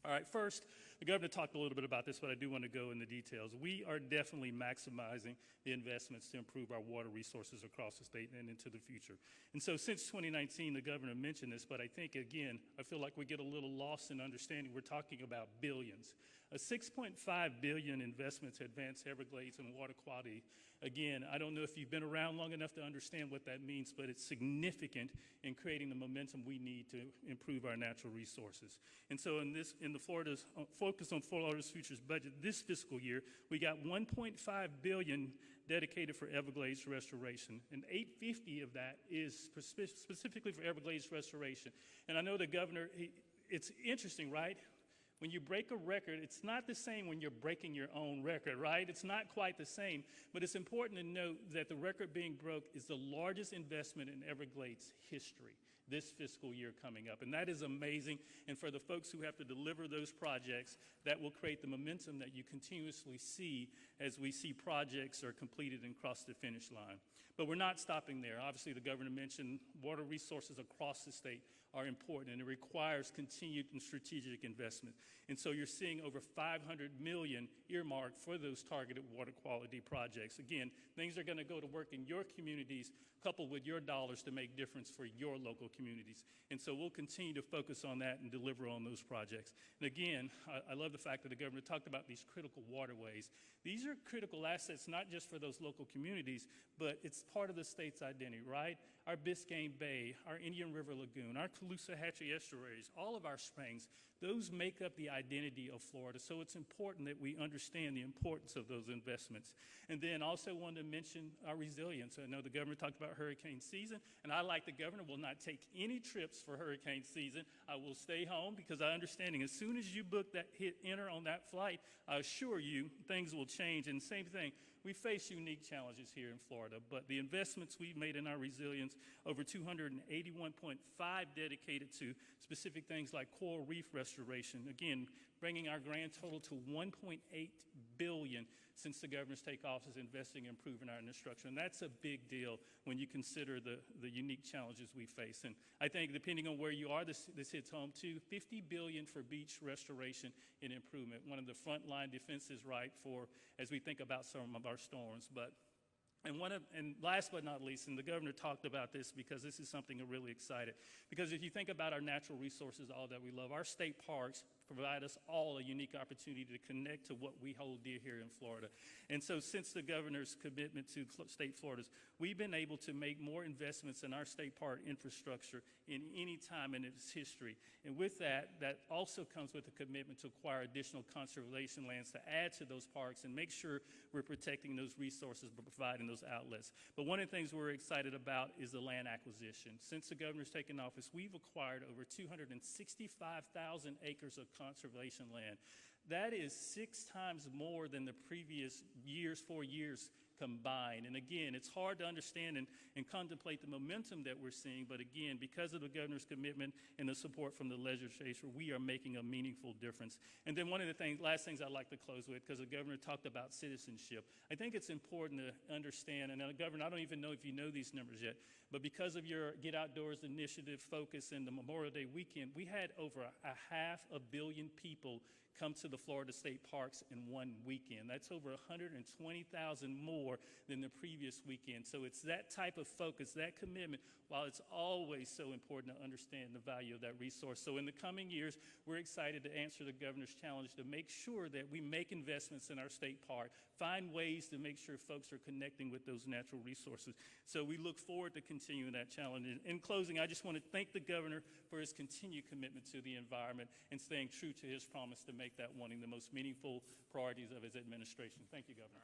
Speaker 2: All right, first, the governor talked a little bit about this, but I do want to go into details. We are definitely maximizing the investments to improve our water resources across the state and into the future. And so since 2019, the governor mentioned this, but I think, again, I feel like we get a little lost in understanding we're talking about billions. A $6.5 billion investment to advance Everglades and water quality. Again, I don't know if you've been around long enough to understand what that means, but it's significant in creating the momentum we need to improve our natural resources. And so in the Florida's focus on Florida's Futures budget this fiscal year, we got $1.5 billion dedicated for Everglades restoration, and $850 of that is specifically for Everglades restoration. And I know the governor, it's interesting, right? When you break a record, it's not the same when you're breaking your own record, right? It's not quite the same, but it's important to note that the record being broke is the largest investment in Everglades history this fiscal year coming up. And that is amazing. And for the folks who have to deliver those projects, that will create the momentum that you continuously see as we see projects are completed and cross the finish line. But we're not stopping there. Obviously, the governor mentioned water resources across the state are important, and it requires continued and strategic investment. And so you're seeing over $500 million earmarked for those targeted water quality projects. Again, things are going to go to work in your communities, coupled with your dollars to make difference for your local communities. And so we'll continue to focus on that and deliver on those projects. And again, I love the fact that the governor talked about these critical waterways. These are critical assets, not just for those local communities, but it's part of the state's identity, right? our Biscayne Bay, our Indian River Lagoon, our Caloosahatchee estuaries, all of our springs, those make up the identity of Florida. So it's important that we understand the importance of those investments. And then also wanted to mention our resilience. I know the governor talked about hurricane season, and I, like the governor, will not take any trips for hurricane season. I will stay home because I understanding as soon as you book that, hit enter on that flight, I assure you things will change. And same thing, we face unique challenges here in Florida, but the investments we've made in our resilience, over 281.5 dedicated to specific things like coral reef restoration, again, bringing our grand total to $1.8 billion since the governor's take office, investing in improving our infrastructure. And that's a big deal when you consider the unique challenges we face. And I think depending on where you are, this hits home too. $50 billion for beach restoration and improvement. One of the frontline defenses, right, for as we think about some of our storms. And last but not least, and the governor talked about this because this is something I'm really excited. Because if you think about our natural resources, all that we love, our state parks provide us all a unique opportunity to connect to what we hold dear here in Florida. And so since the governor's commitment to state Florida's, we've been able to make more investments in our state park infrastructure in any time in its history. And with that, that also comes with a commitment to acquire additional conservation lands to add to those parks and make sure we're protecting those resources but providing those outlets. But one of the things we're excited about is the land acquisition. Since the governor's taken office, we've acquired over 265,000 acres of conservation land. That is 6 times more than the previous 4 years combined. And again, it's hard to understand and contemplate the momentum that we're seeing, but again, because of the governor's commitment and the support from the legislature, we are making a meaningful difference. And then one of the last things I'd like to close with, because the governor talked about citizenship, I think it's important to understand, and Governor, I don't even know if you know these numbers yet, but because of your Get Outdoors initiative focus and the Memorial Day weekend, we had over 500 million people come to the Florida State Parks in one weekend. That's over 120,000 more than the previous weekend. So it's that type of focus, that commitment, while it's always so important to understand the value of that resource. So in the coming years, we're excited to answer the governor's challenge to make sure that we make investments in our state park, find ways to make sure folks are connecting with those natural resources. So we look forward to continuing that challenge. In closing, I just want to thank the governor for his continued commitment to the environment and staying true to his promise to make that one of the most meaningful priorities of his administration. Thank you, Governor.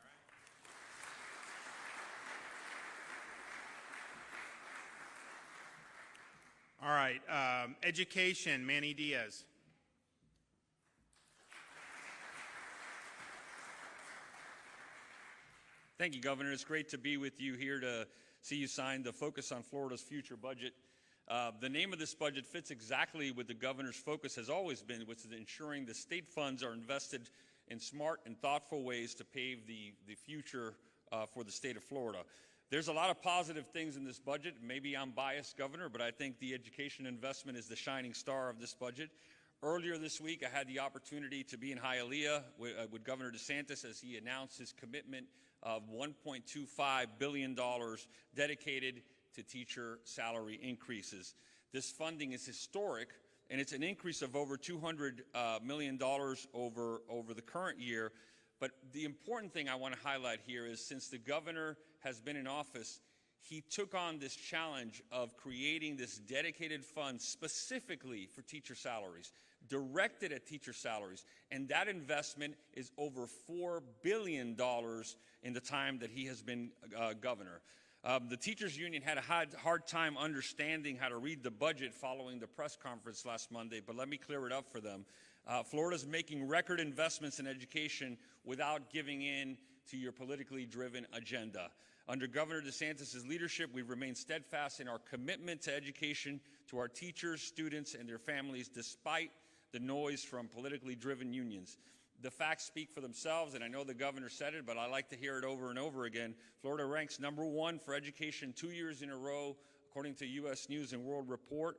Speaker 1: All right, education, Manny Diaz.
Speaker 3: Thank you, Governor. It's great to be with you here to see you sign the Focus on Florida's Future budget. The name of this budget fits exactly what the governor's focus has always been, which is ensuring the state funds are invested in smart and thoughtful ways to pave the future for the state of Florida. There's a lot of positive things in this budget. Maybe I'm biased, Governor, but I think the education investment is the shining star of this budget. Earlier this week, I had the opportunity to be in Hialeah with Governor DeSantis as he announced his commitment of $1.25 billion dedicated to teacher salary increases. This funding is historic, and it's an increase of over $200 million over the current year. But the important thing I want to highlight here is since the governor has been in office, he took on this challenge of creating this dedicated fund specifically for teacher salaries, directed at teacher salaries. And that investment is over $4 billion in the time that he has been governor. The teachers union had a hard time understanding how to read the budget following the press conference last Monday, but let me clear it up for them. Florida's making record investments in education without giving in to your politically driven agenda. Under Governor DeSantis' leadership, we've remained steadfast in our commitment to education, to our teachers, students, and their families, despite the noise from politically driven unions. The facts speak for themselves, and I know the governor said it, but I like to hear it over and over again. Florida ranks #1 for education 2 years in a row, according to U.S. News and World Report.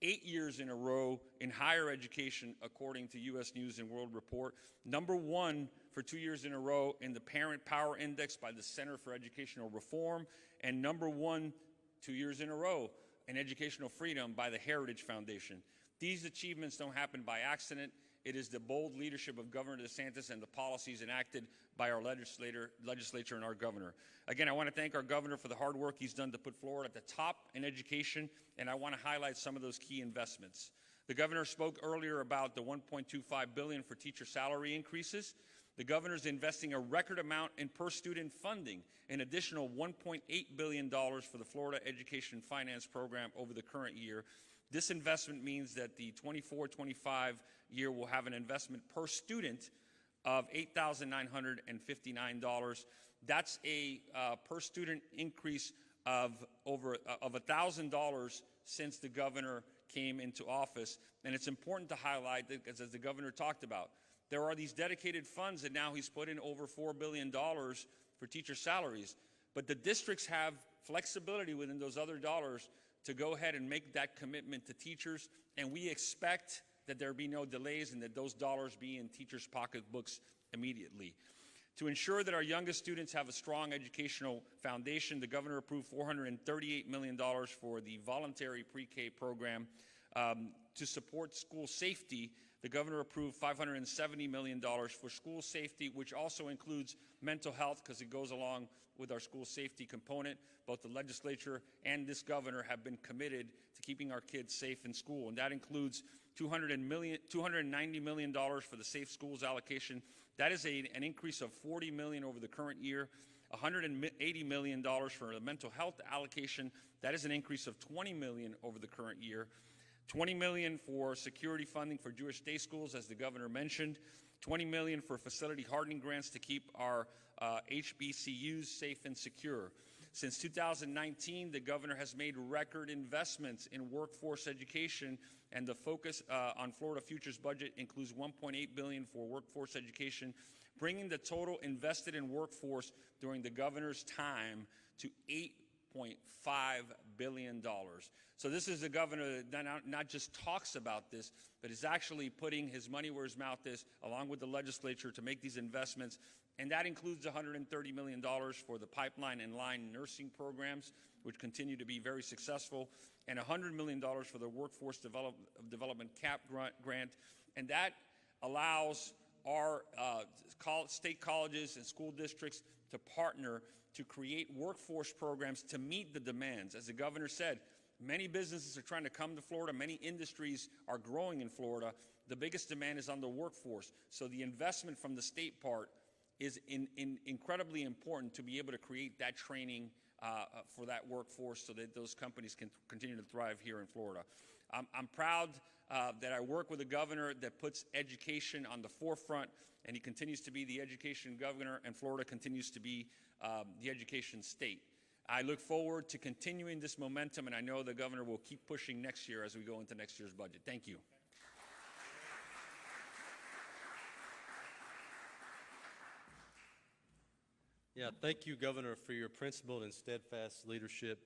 Speaker 3: 8 years in a row in higher education, according to U.S. News and World Report. #1 for 2 years in a row in the Parent Power Index by the Center for Educational Reform, and #1 2 years in a row in educational freedom by the Heritage Foundation. These achievements don't happen by accident. It is the bold leadership of Governor DeSantis and the policies enacted by our legislature and our governor. Again, I want to thank our governor for the hard work he's done to put Florida at the top in education, and I want to highlight some of those key investments. The governor spoke earlier about the $1.25 billion for teacher salary increases. The governor's investing a record amount in per-student funding, an additional $1.8 billion for the Florida Education Finance Program over the current year. This investment means that the 24-25 year will have an investment per student of $8,959. That's a per-student increase of over $1,000 since the governor came into office. And it's important to highlight that, as the governor talked about, there are these dedicated funds that now he's put in over $4 billion for teacher salaries. But the districts have flexibility within those other dollars to go ahead and make that commitment to teachers. And we expect that there be no delays and that those dollars be in teachers' pocketbooks immediately. To ensure that our youngest students have a strong educational foundation, the governor approved $438 million for the voluntary pre-K program. To support school safety, the governor approved $570 million for school safety, which also includes mental health because it goes along with our school safety component. Both the legislature and this governor have been committed to keeping our kids safe in school, and that includes $290 million for the Safe Schools allocation. That is an increase of $40 million over the current year. $180 million for the mental health allocation. That is an increase of $20 million over the current year. $20 million for security funding for Jewish day schools, as the governor mentioned. $20 million for facility hardening grants to keep our HBCUs safe and secure. Since 2019, the governor has made record investments in workforce education, and the focus on Florida Future's budget includes $1.8 billion for workforce education, bringing the total invested in workforce during the governor's time to $8.5 billion. So this is a governor that not just talks about this, but is actually putting his money where his mouth is, along with the legislature, to make these investments. And that includes $130 million for the pipeline and line nursing programs, which continue to be very successful, and $100 million for the workforce development cap grant. And that allows our state colleges and school districts to partner to create workforce programs to meet the demands. As the governor said, many businesses are trying to come to Florida. Many industries are growing in Florida. The biggest demand is on the workforce. So the investment from the state part is incredibly important to be able to create that training for that workforce so that those companies can continue to thrive here in Florida. I'm proud that I work with a governor that puts education on the forefront, and he continues to be the education governor, and Florida continues to be the education state. I look forward to continuing this momentum, and I know the governor will keep pushing next year as we go into next year's budget. Thank you.
Speaker 4: Yeah, thank you, Governor, for your principled and steadfast leadership.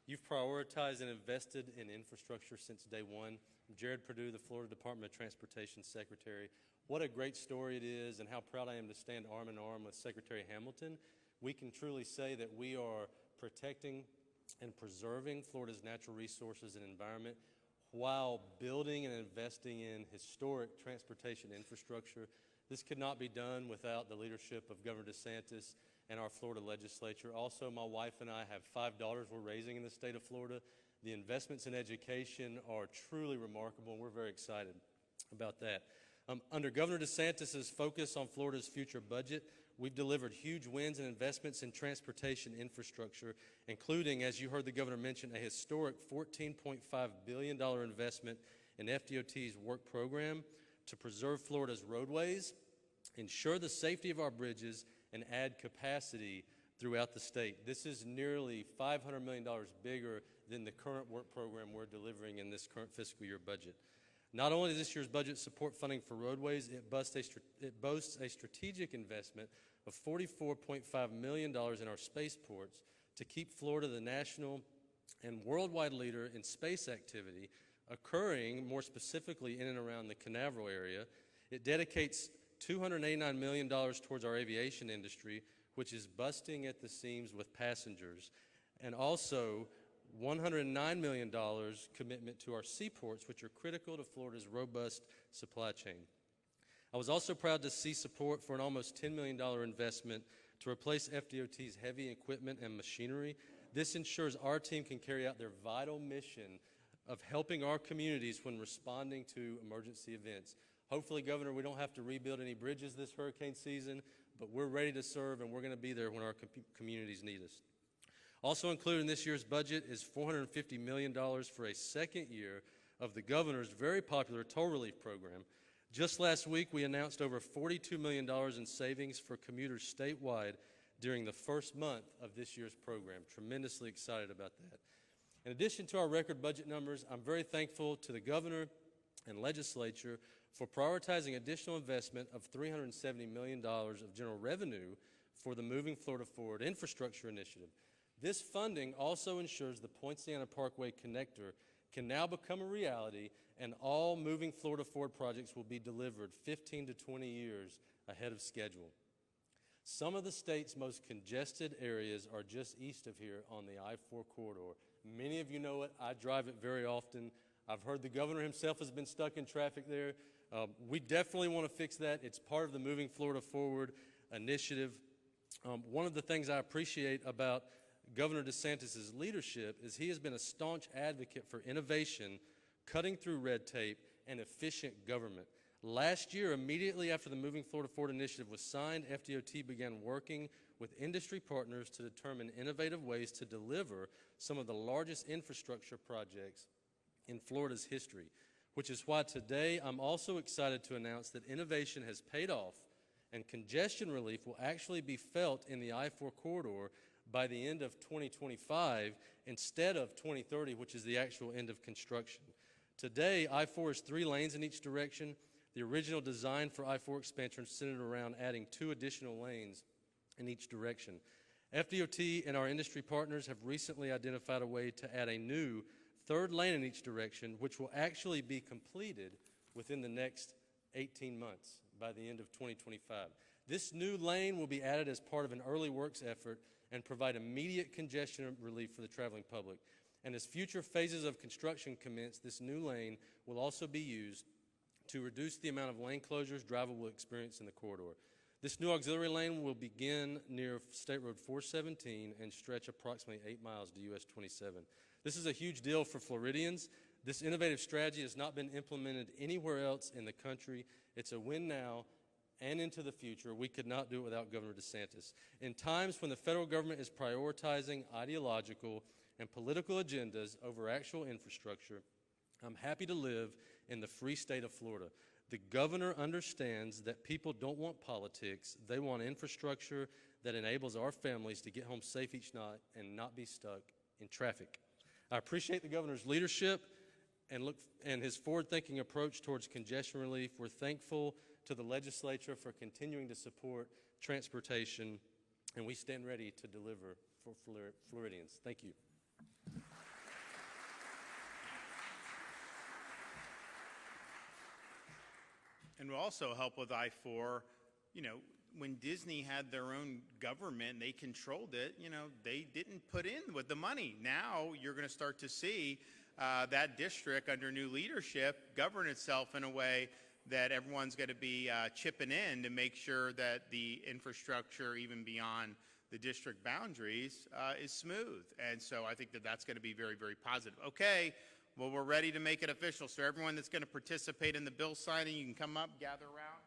Speaker 4: You've prioritized and invested in infrastructure since day one. I'm Jared Perdue, the Florida Department of Transportation Secretary. What a great story it is, and how proud I am to stand arm in arm with Secretary Hamilton. We can truly say that we are protecting and preserving Florida's natural resources and environment while building and investing in historic transportation infrastructure. This could not be done without the leadership of Governor DeSantis and our Florida legislature. Also, my wife and I have 5 daughters we're raising in the state of Florida. The investments in education are truly remarkable, and we're very excited about that. Under Governor DeSantis' focus on Florida's future budget, we've delivered huge wins and investments in transportation infrastructure, including, as you heard the governor mention, a historic $14.5 billion investment in FDOT's work program to preserve Florida's roadways, ensure the safety of our bridges, and add capacity throughout the state. This is nearly $500 million bigger than the current work program we're delivering in this current fiscal year budget. Not only does this year's budget support funding for roadways, it boasts a strategic investment of $44.5 million in our spaceports to keep Florida the national and worldwide leader in space activity, occurring more specifically in and around the Canaveral area. It dedicates $289 million towards our aviation industry, which is busting at the seams with passengers, and also $109 million commitment to our seaports, which are critical to Florida's robust supply chain. I was also proud to see support for an almost $10 million investment to replace FDOT's heavy equipment and machinery. This ensures our team can carry out their vital mission of helping our communities when responding to emergency events. Hopefully, Governor, we don't have to rebuild any bridges this hurricane season, but we're ready to serve and we're going to be there when our communities need us. Also included in this year's budget is $450 million for a second year of the Governor's very popular toll relief program. Just last week, we announced over $42 million in savings for commuters statewide during the first month of this year's program. Tremendously excited about that. In addition to our record budget numbers, I'm very thankful to the Governor and Legislature for prioritizing additional investment of $370 million of general revenue for the Moving Florida Forward Infrastructure Initiative. This funding also ensures the Poinciana Parkway connector can now become a reality, and all Moving Florida Forward projects will be delivered 15 to 20 years ahead of schedule. Some of the state's most congested areas are just east of here on the I-4 corridor. Many of you know it. I drive it very often. I've heard the Governor himself has been stuck in traffic there. We definitely want to fix that. It's part of the Moving Florida Forward initiative. One of the things I appreciate about Governor DeSantis' leadership is he has been a staunch advocate for innovation, cutting through red tape, and efficient government. Last year, immediately after the Moving Florida Forward initiative was signed, FDOT began working with industry partners to determine innovative ways to deliver some of the largest infrastructure projects in Florida's history, which is why today I'm also excited to announce that innovation has paid off and congestion relief will actually be felt in the I-4 corridor by the end of 2025 instead of 2030, which is the actual end of construction. Today, I-4 is 3 lanes in each direction. The original design for I-4 expansion centered around adding 2 additional lanes in each direction. FDOT and our industry partners have recently identified a way to add a new 3rd lane in each direction, which will actually be completed within the next 18 months by the end of 2025. This new lane will be added as part of an early works effort and provide immediate congestion relief for the traveling public. And as future phases of construction commence, this new lane will also be used to reduce the amount of lane closures drivers will experience in the corridor. This new auxiliary lane will begin near State Road 417 and stretch approximately 8 miles to US 27. This is a huge deal for Floridians. This innovative strategy has not been implemented anywhere else in the country. It's a win now and into the future. We could not do it without Governor DeSantis. In times when the federal government is prioritizing ideological and political agendas over actual infrastructure, I'm happy to live in the free state of Florida. The governor understands that people don't want politics. They want infrastructure that enables our families to get home safe each night and not be stuck in traffic. I appreciate the governor's leadership and his forward-thinking approach towards congestion relief. We're thankful to the legislature for continuing to support transportation, and we stand ready to deliver for Floridians. Thank you.
Speaker 1: And will also help with I-4. You know, when Disney had their own government, they controlled it, you know, they didn't put in with the money. Now you're going to start to see that district under new leadership govern itself in a way that everyone's going to be chipping in to make sure that the infrastructure, even beyond the district boundaries, is smooth. And so I think that that's going to be very, very positive. Okay. Well, we're ready to make it official. So everyone that's going to participate in the bill signing, you can come up, gather around.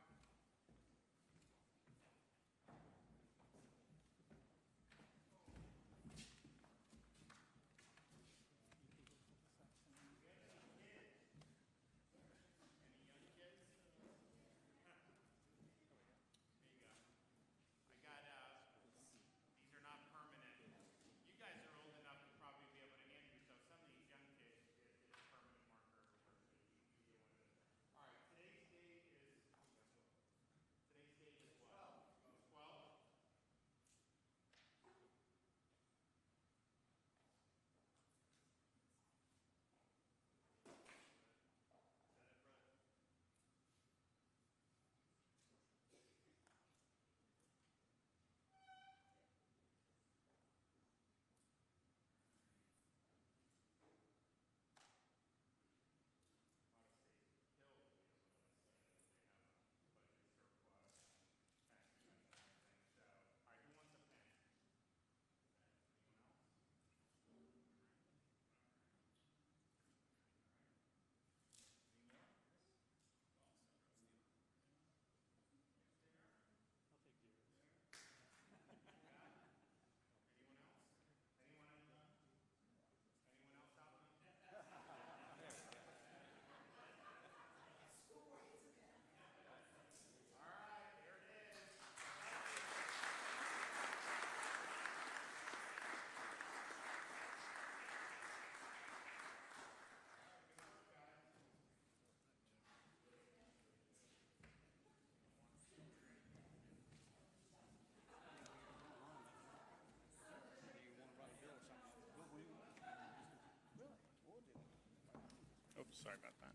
Speaker 1: Sorry about that.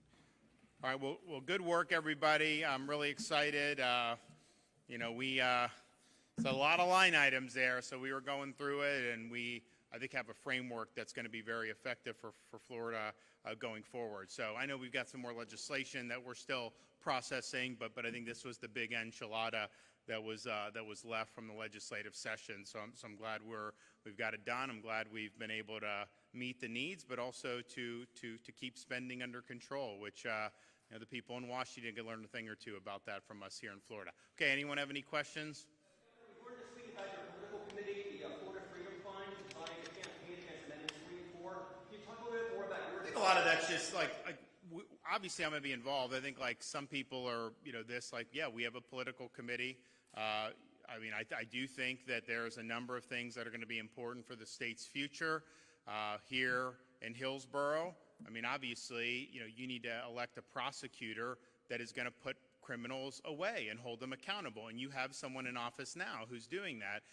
Speaker 1: All right, well, good work, everybody. I'm really excited. You know, it's a lot of line items there, so we were going through it, and I think, have a framework that's going to be very effective for Florida going forward. So I know we've got some more legislation that we're still processing, but I think this was the big enchilada that was left from the legislative session. So I'm glad we've got it done. I'm glad we've been able to meet the needs, but also to keep spending under control, which you know, the people in Washington can learn a thing or two about that from us here in Florida. Okay, anyone have any questions?
Speaker 5: We were just speaking about your political committee, the Florida Freedom Fund, designing a campaign against Amendment 3 and 4. Can you talk a little bit more about your?
Speaker 1: I think a lot of that's just obviously I'm going to be involved. I think like some people are, you know, yeah, we have a political committee. I mean, I do think that there's a number of things that are going to be important for the state's future here in Hillsborough. I mean, obviously, you know, you need to elect a prosecutor that is going to put criminals away and hold them accountable. And you have someone in office now who's doing that.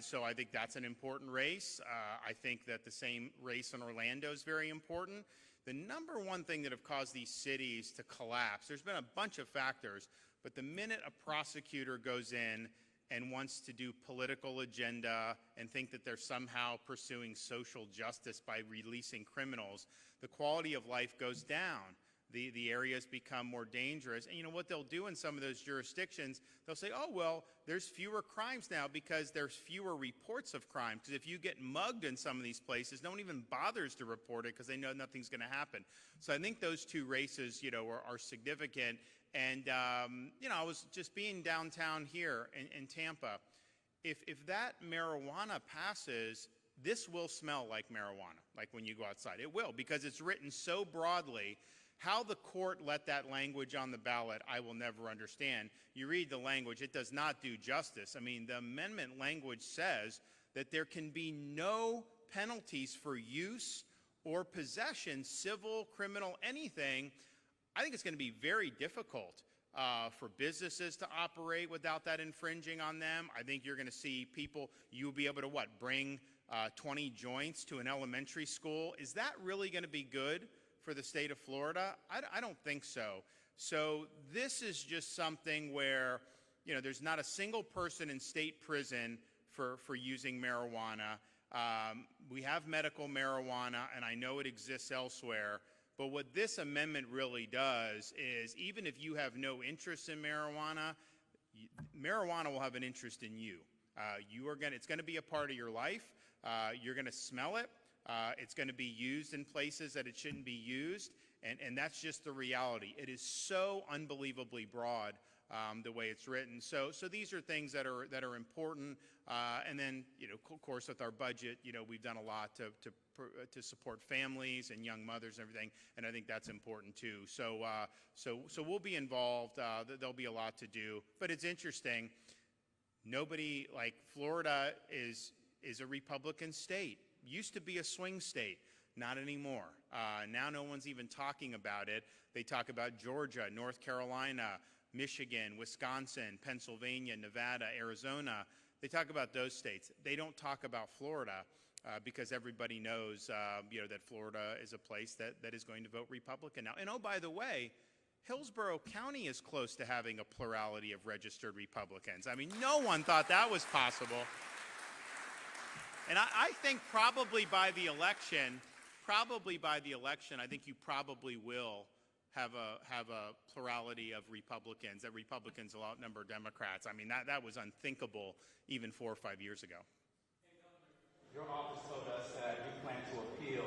Speaker 1: So I think that's an important race. I think that the same race in Orlando is very important. The number one thing that have caused these cities to collapse, there's been a bunch of factors, but the minute a prosecutor goes in and wants to do political agenda and think that they're somehow pursuing social justice by releasing criminals, the quality of life goes down. The areas become more dangerous. And you know what they'll do in some of those jurisdictions? They'll say, oh, well, there's fewer crimes now because there's fewer reports of crime. Because if you get mugged in some of these places, no one even bothers to report it because they know nothing's going to happen. So I think those two races, you know, are significant. And, you know, I was just being downtown here in Tampa. If that marijuana passes, this will smell like marijuana, like when you go outside. It will, because it's written so broadly. How the court let that language on the ballot, I will never understand. You read the language, it does not do justice. I mean, the amendment language says that there can be no penalties for use or possession, civil, criminal, anything. I think it's going to be very difficult for businesses to operate without that infringing on them. I think you're going to see people, you'll be able to bring 20 joints to an elementary school. Is that really going to be good for the state of Florida? I don't think so. So this is just something where, you know, there's not a single person in state prison for using marijuana. We have medical marijuana, and I know it exists elsewhere. But what this amendment really does is, even if you have no interest in marijuana, marijuana will have an interest in you. It's going to be a part of your life. You're going to smell it. It's going to be used in places that it shouldn't be used, and that's just the reality. It is so unbelievably broad the way it's written. So these are things that are important. And then, you know, of course, with our budget, you know, we've done a lot to support families and young mothers and everything, and I think that's important too. So we'll be involved. There'll be a lot to do, but it's interesting. Nobody, like Florida is a Republican state. Used to be a swing state, not anymore. Now no one's even talking about it. They talk about Georgia, North Carolina, Michigan, Wisconsin, Pennsylvania, Nevada, Arizona. They talk about those states. They don't talk about Florida because everybody knows, you know, that Florida is a place that is going to vote Republican now. And oh, by the way, Hillsborough County is close to having a plurality of registered Republicans. I mean, no one thought that was possible. And I think probably by the election, I think you probably will have a plurality of Republicans, that Republicans will outnumber Democrats. I mean, that was unthinkable even 4 or 5 years ago.
Speaker 6: Your office told us that you plan to appeal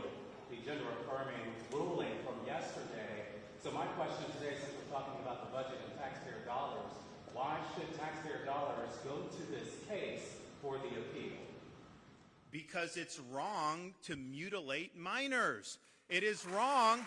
Speaker 6: the gender-affirming ruling from yesterday. So my question today, since we're talking about the budget and taxpayer dollars, why should taxpayer dollars go to this case for the appeal?
Speaker 1: Because it's wrong to mutilate minors. It is wrong.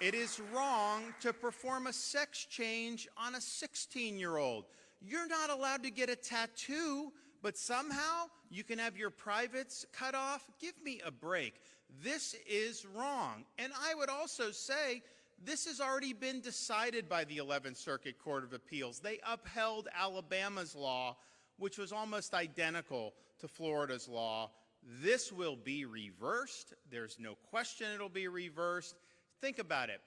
Speaker 1: It is wrong to perform a sex change on a 16-year-old. You're not allowed to get a tattoo, but somehow you can have your privates cut off. Give me a break. This is wrong. And I would also say this has already been decided by the 11th Circuit Court of Appeals. They upheld Alabama's law, which was almost identical to Florida's law, this will be reversed. There's no question it'll be reversed. Think about it.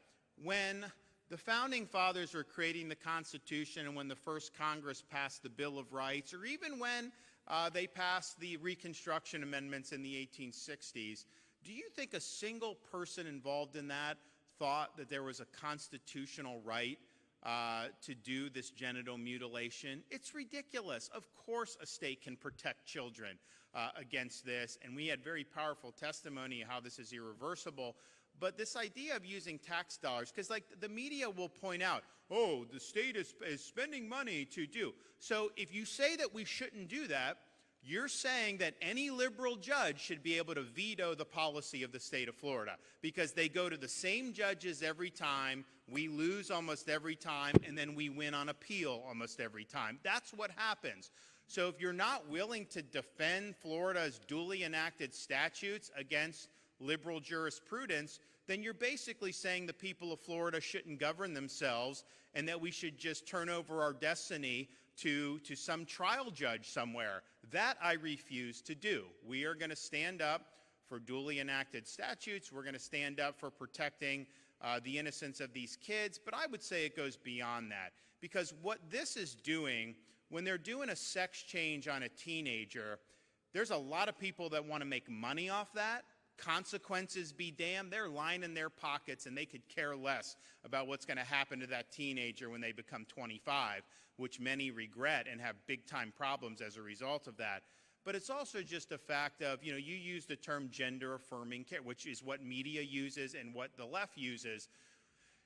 Speaker 1: When the Founding Fathers were creating the Constitution and when the first Congress passed the Bill of Rights, or even when they passed the Reconstruction Amendments in the 1860s, do you think a single person involved in that thought that there was a constitutional right to do this genital mutilation? It's ridiculous. Of course a state can protect children against this, and we had very powerful testimony of how this is irreversible. But this idea of using tax dollars, because like the media will point out, oh, the state is spending money to do. So if you say that we shouldn't do that, you're saying that any liberal judge should be able to veto the policy of the state of Florida because they go to the same judges every time, we lose almost every time, and then we win on appeal almost every time. That's what happens. So if you're not willing to defend Florida's duly enacted statutes against liberal jurisprudence, then you're basically saying the people of Florida shouldn't govern themselves and that we should just turn over our destiny to some trial judge somewhere. That I refuse to do. We are going to stand up for duly enacted statutes. We're going to stand up for protecting the innocence of these kids. But I would say it goes beyond that. Because what this is doing, when they're doing a sex change on a teenager, there's a lot of people that want to make money off that. Consequences be damned. They're lining their pockets and they could care less about what's going to happen to that teenager when they become 25, which many regret and have big time problems as a result of that. But it's also just a fact of, you use the term gender affirming care, which is what media uses and what the left uses.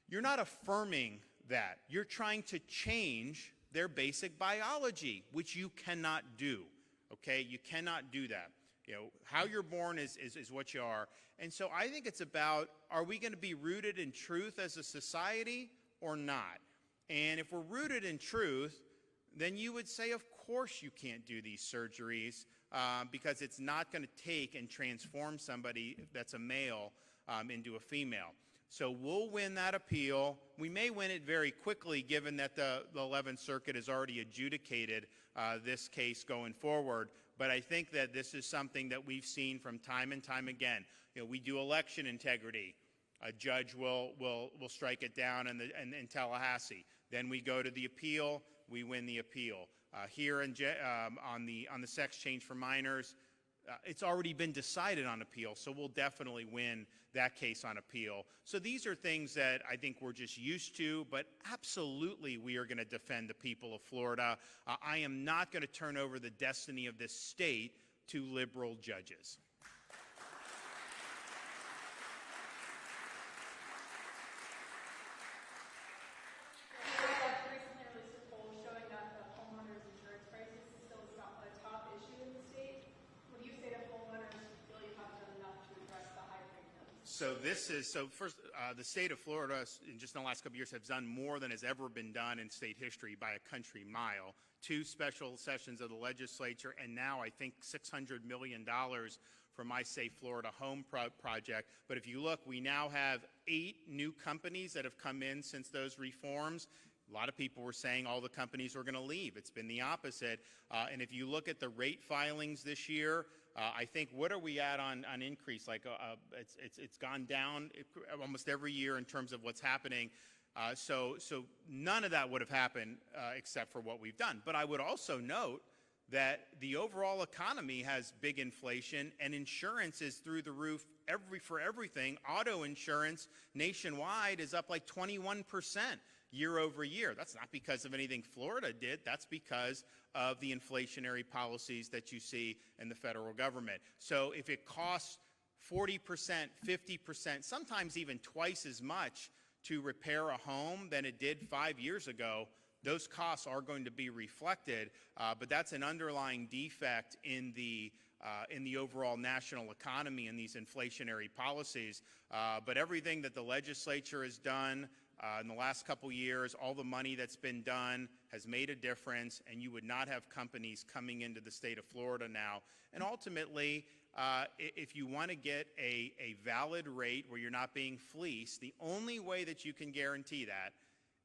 Speaker 1: You're not affirming that. You're trying to change their basic biology, which you cannot do. Okay? You cannot do that. How you're born is what you are. And so I think it's about, are we going to be rooted in truth as a society or not? And if we're rooted in truth, then you would say, of course you can't do these surgeries because it's not going to take and transform somebody that's a male into a female. So we'll win that appeal. We may win it very quickly given that the 11th Circuit has already adjudicated this case going forward. But I think that this is something that we've seen from time and time again. We do election integrity. A judge will strike it down in Tallahassee. Then we go to the appeal. We win the appeal. Here on the sex change for minors, it's already been decided on appeal, so we'll definitely win that case on appeal. So these are things that I think we're just used to, but absolutely we are going to defend the people of Florida. I am not going to turn over the destiny of this state to liberal judges. First, the state of Florida, in just in the last couple of years, have done more than has ever been done in state history by a country mile. 2 special sessions of the legislature, and now I think $600 million from my Safe Florida Home project. But if you look, we now have 8 new companies that have come in since those reforms. A lot of people were saying all the companies were going to leave. It's been the opposite. And if you look at the rate filings this year, I think, what are we at on increase? Like it's gone down almost every year in terms of what's happening. So none of that would have happened except for what we've done. But I would also note that the overall economy has big inflation, and insurance is through the roof for everything. Auto insurance nationwide is up like 21% year over year. That's not because of anything Florida did. That's because of the inflationary policies that you see in the federal government. So if it costs 40%, 50%, sometimes even twice as much to repair a home than it did 5 years ago, those costs are going to be reflected, but that's an underlying defect in the overall national economy and these inflationary policies. But everything that the legislature has done in the last couple years, all the money that's been done has made a difference, and you would not have companies coming into the state of Florida now. And ultimately, if you want to get a valid rate where you're not being fleeced, the only way that you can guarantee that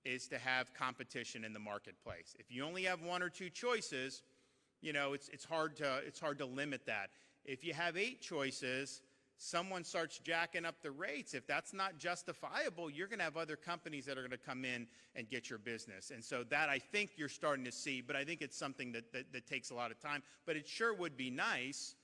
Speaker 1: is to have competition in the marketplace. If you only have 1 or 2 choices, it's hard to limit that. if you have 8 choices, someone starts jacking up the rates. If that's not justifiable, you're going to have other companies that are going to come in and get your business. And so that I think you're starting to see, but I think it's something that takes a lot of time. But it sure would be nice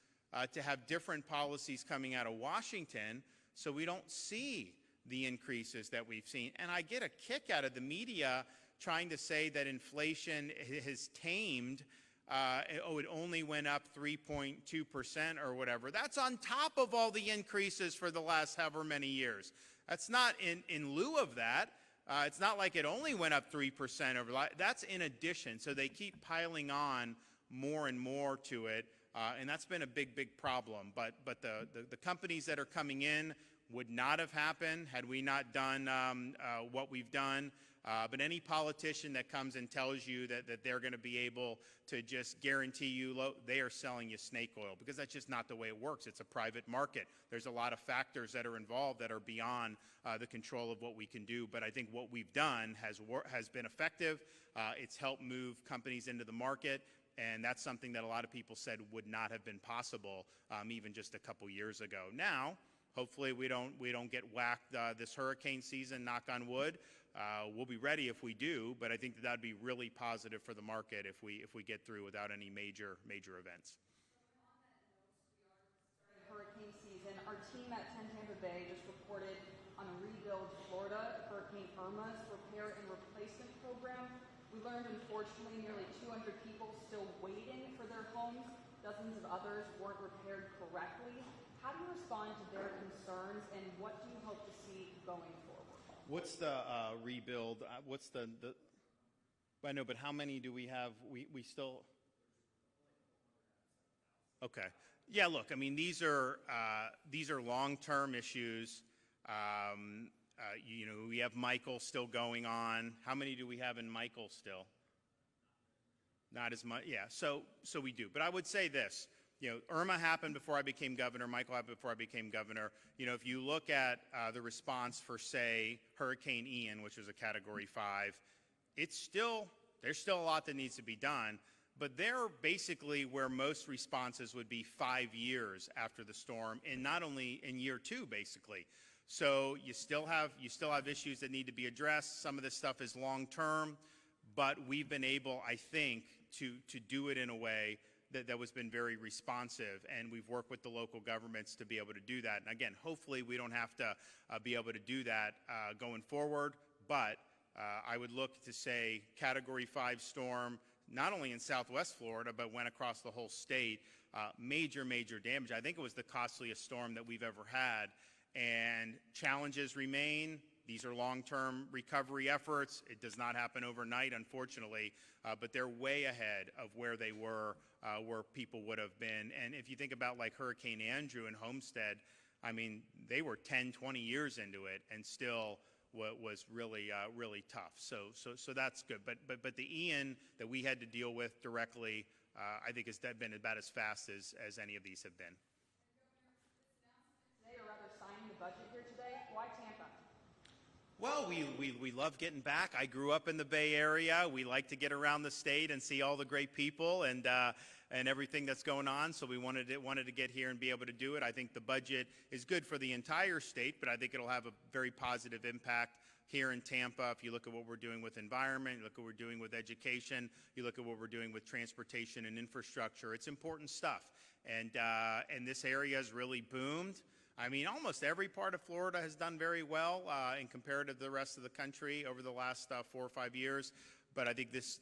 Speaker 1: to have different policies coming out of Washington so we don't see the increases that we've seen. And I get a kick out of the media trying to say that inflation has tamed. It only went up 3.2% or whatever. That's on top of all the increases for the last however many years. That's not in lieu of that. It's not like it only went up 3% over. That's in addition. So they keep piling on more and more to it, and that's been a big problem. But the companies that are coming in would not have happened had we not done what we've done. But any politician that comes and tells you that they're going to be able to just guarantee you they are selling you snake oil, because that's just not the way it works. It's a private market. There's a lot of factors that are involved that are beyond the control of what we can do. But I think what we've done has been effective. It's helped move companies into the market. And that's something that a lot of people said would not have been possible even just a couple years ago. Now, hopefully we don't get whacked this hurricane season, knock on wood. We'll be ready if we do, but I think that would be really positive for the market if we get through without any major events.
Speaker 7: Hurricane season, our team at 10 Tampa Bay just reported on a Rebuild Florida Hurricane Irma's repair and replacement program. We learned, unfortunately, nearly 200 people still waiting for their homes. Dozens of others weren't repaired correctly. How do you respond to their concerns, and what do you hope to see going forward?
Speaker 1: What's the rebuild? What's the? I know, but how many do we have? We still. Okay. Yeah. Look, I mean, these are long-term issues. We have Michael still going on. How many do we have in Michael still? Not as much. Yeah. So we do. But I would say this. Irma happened before I became governor. Michael happened before I became governor. If you look at the response for, say, Hurricane Ian, which was a Category 5, there's still a lot that needs to be done. But they're basically where most responses would be 5 years after the storm, and not only in year 2, basically. So you still have issues that need to be addressed. Some of this stuff is long term, but we've been able, I think, to do it in a way that has been very responsive, and we've worked with the local governments to be able to do that. And again, hopefully we don't have to be able to do that going forward, but I would look to say Category 5 storm, not only in Southwest Florida, but went across the whole state, major damage. I think it was the costliest storm that we've ever had, and challenges remain. These are long-term recovery efforts. It does not happen overnight, unfortunately, but they're way ahead of where they were, where people would have been. And if you think about like Hurricane Andrew and Homestead, I mean, they were 10, 20 years into it and still was really tough. So that's good. But the Ian that we had to deal with directly, I think has been about as fast as any of these have been.
Speaker 7: Today, or rather signing the budget here today, why Tampa?
Speaker 1: Well, we love getting back. I grew up in the Bay Area. We like to get around the state and see all the great people and everything that's going on. So we wanted to get here and be able to do it. I think the budget is good for the entire state, but I think it'll have a very positive impact here in Tampa. If you look at what we're doing with environment, you look at what we're doing with education, you look at what we're doing with transportation and infrastructure, it's important stuff. And this area has really boomed. I mean, almost every part of Florida has done very well in compared to the rest of the country over the last 4 or 5 years. But I think this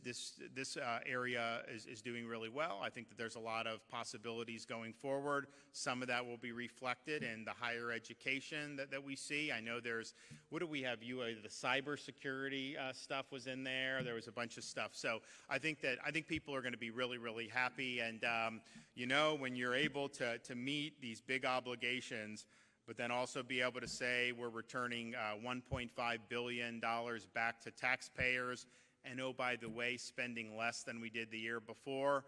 Speaker 1: area is doing really well. I think that there's a lot of possibilities going forward. Some of that will be reflected in the higher education that we see. I know there's, what do we have? The cybersecurity stuff was in there. There was a bunch of stuff. So I think people are going to be really happy. And when you're able to meet these big obligations, but then also be able to say we're returning $1.5 billion back to taxpayers. And oh, by the way, spending less than we did the year before.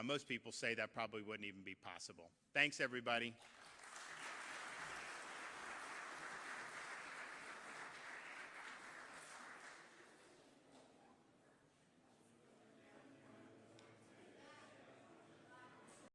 Speaker 1: Most people say that probably wouldn't even be possible. Thanks, everybody.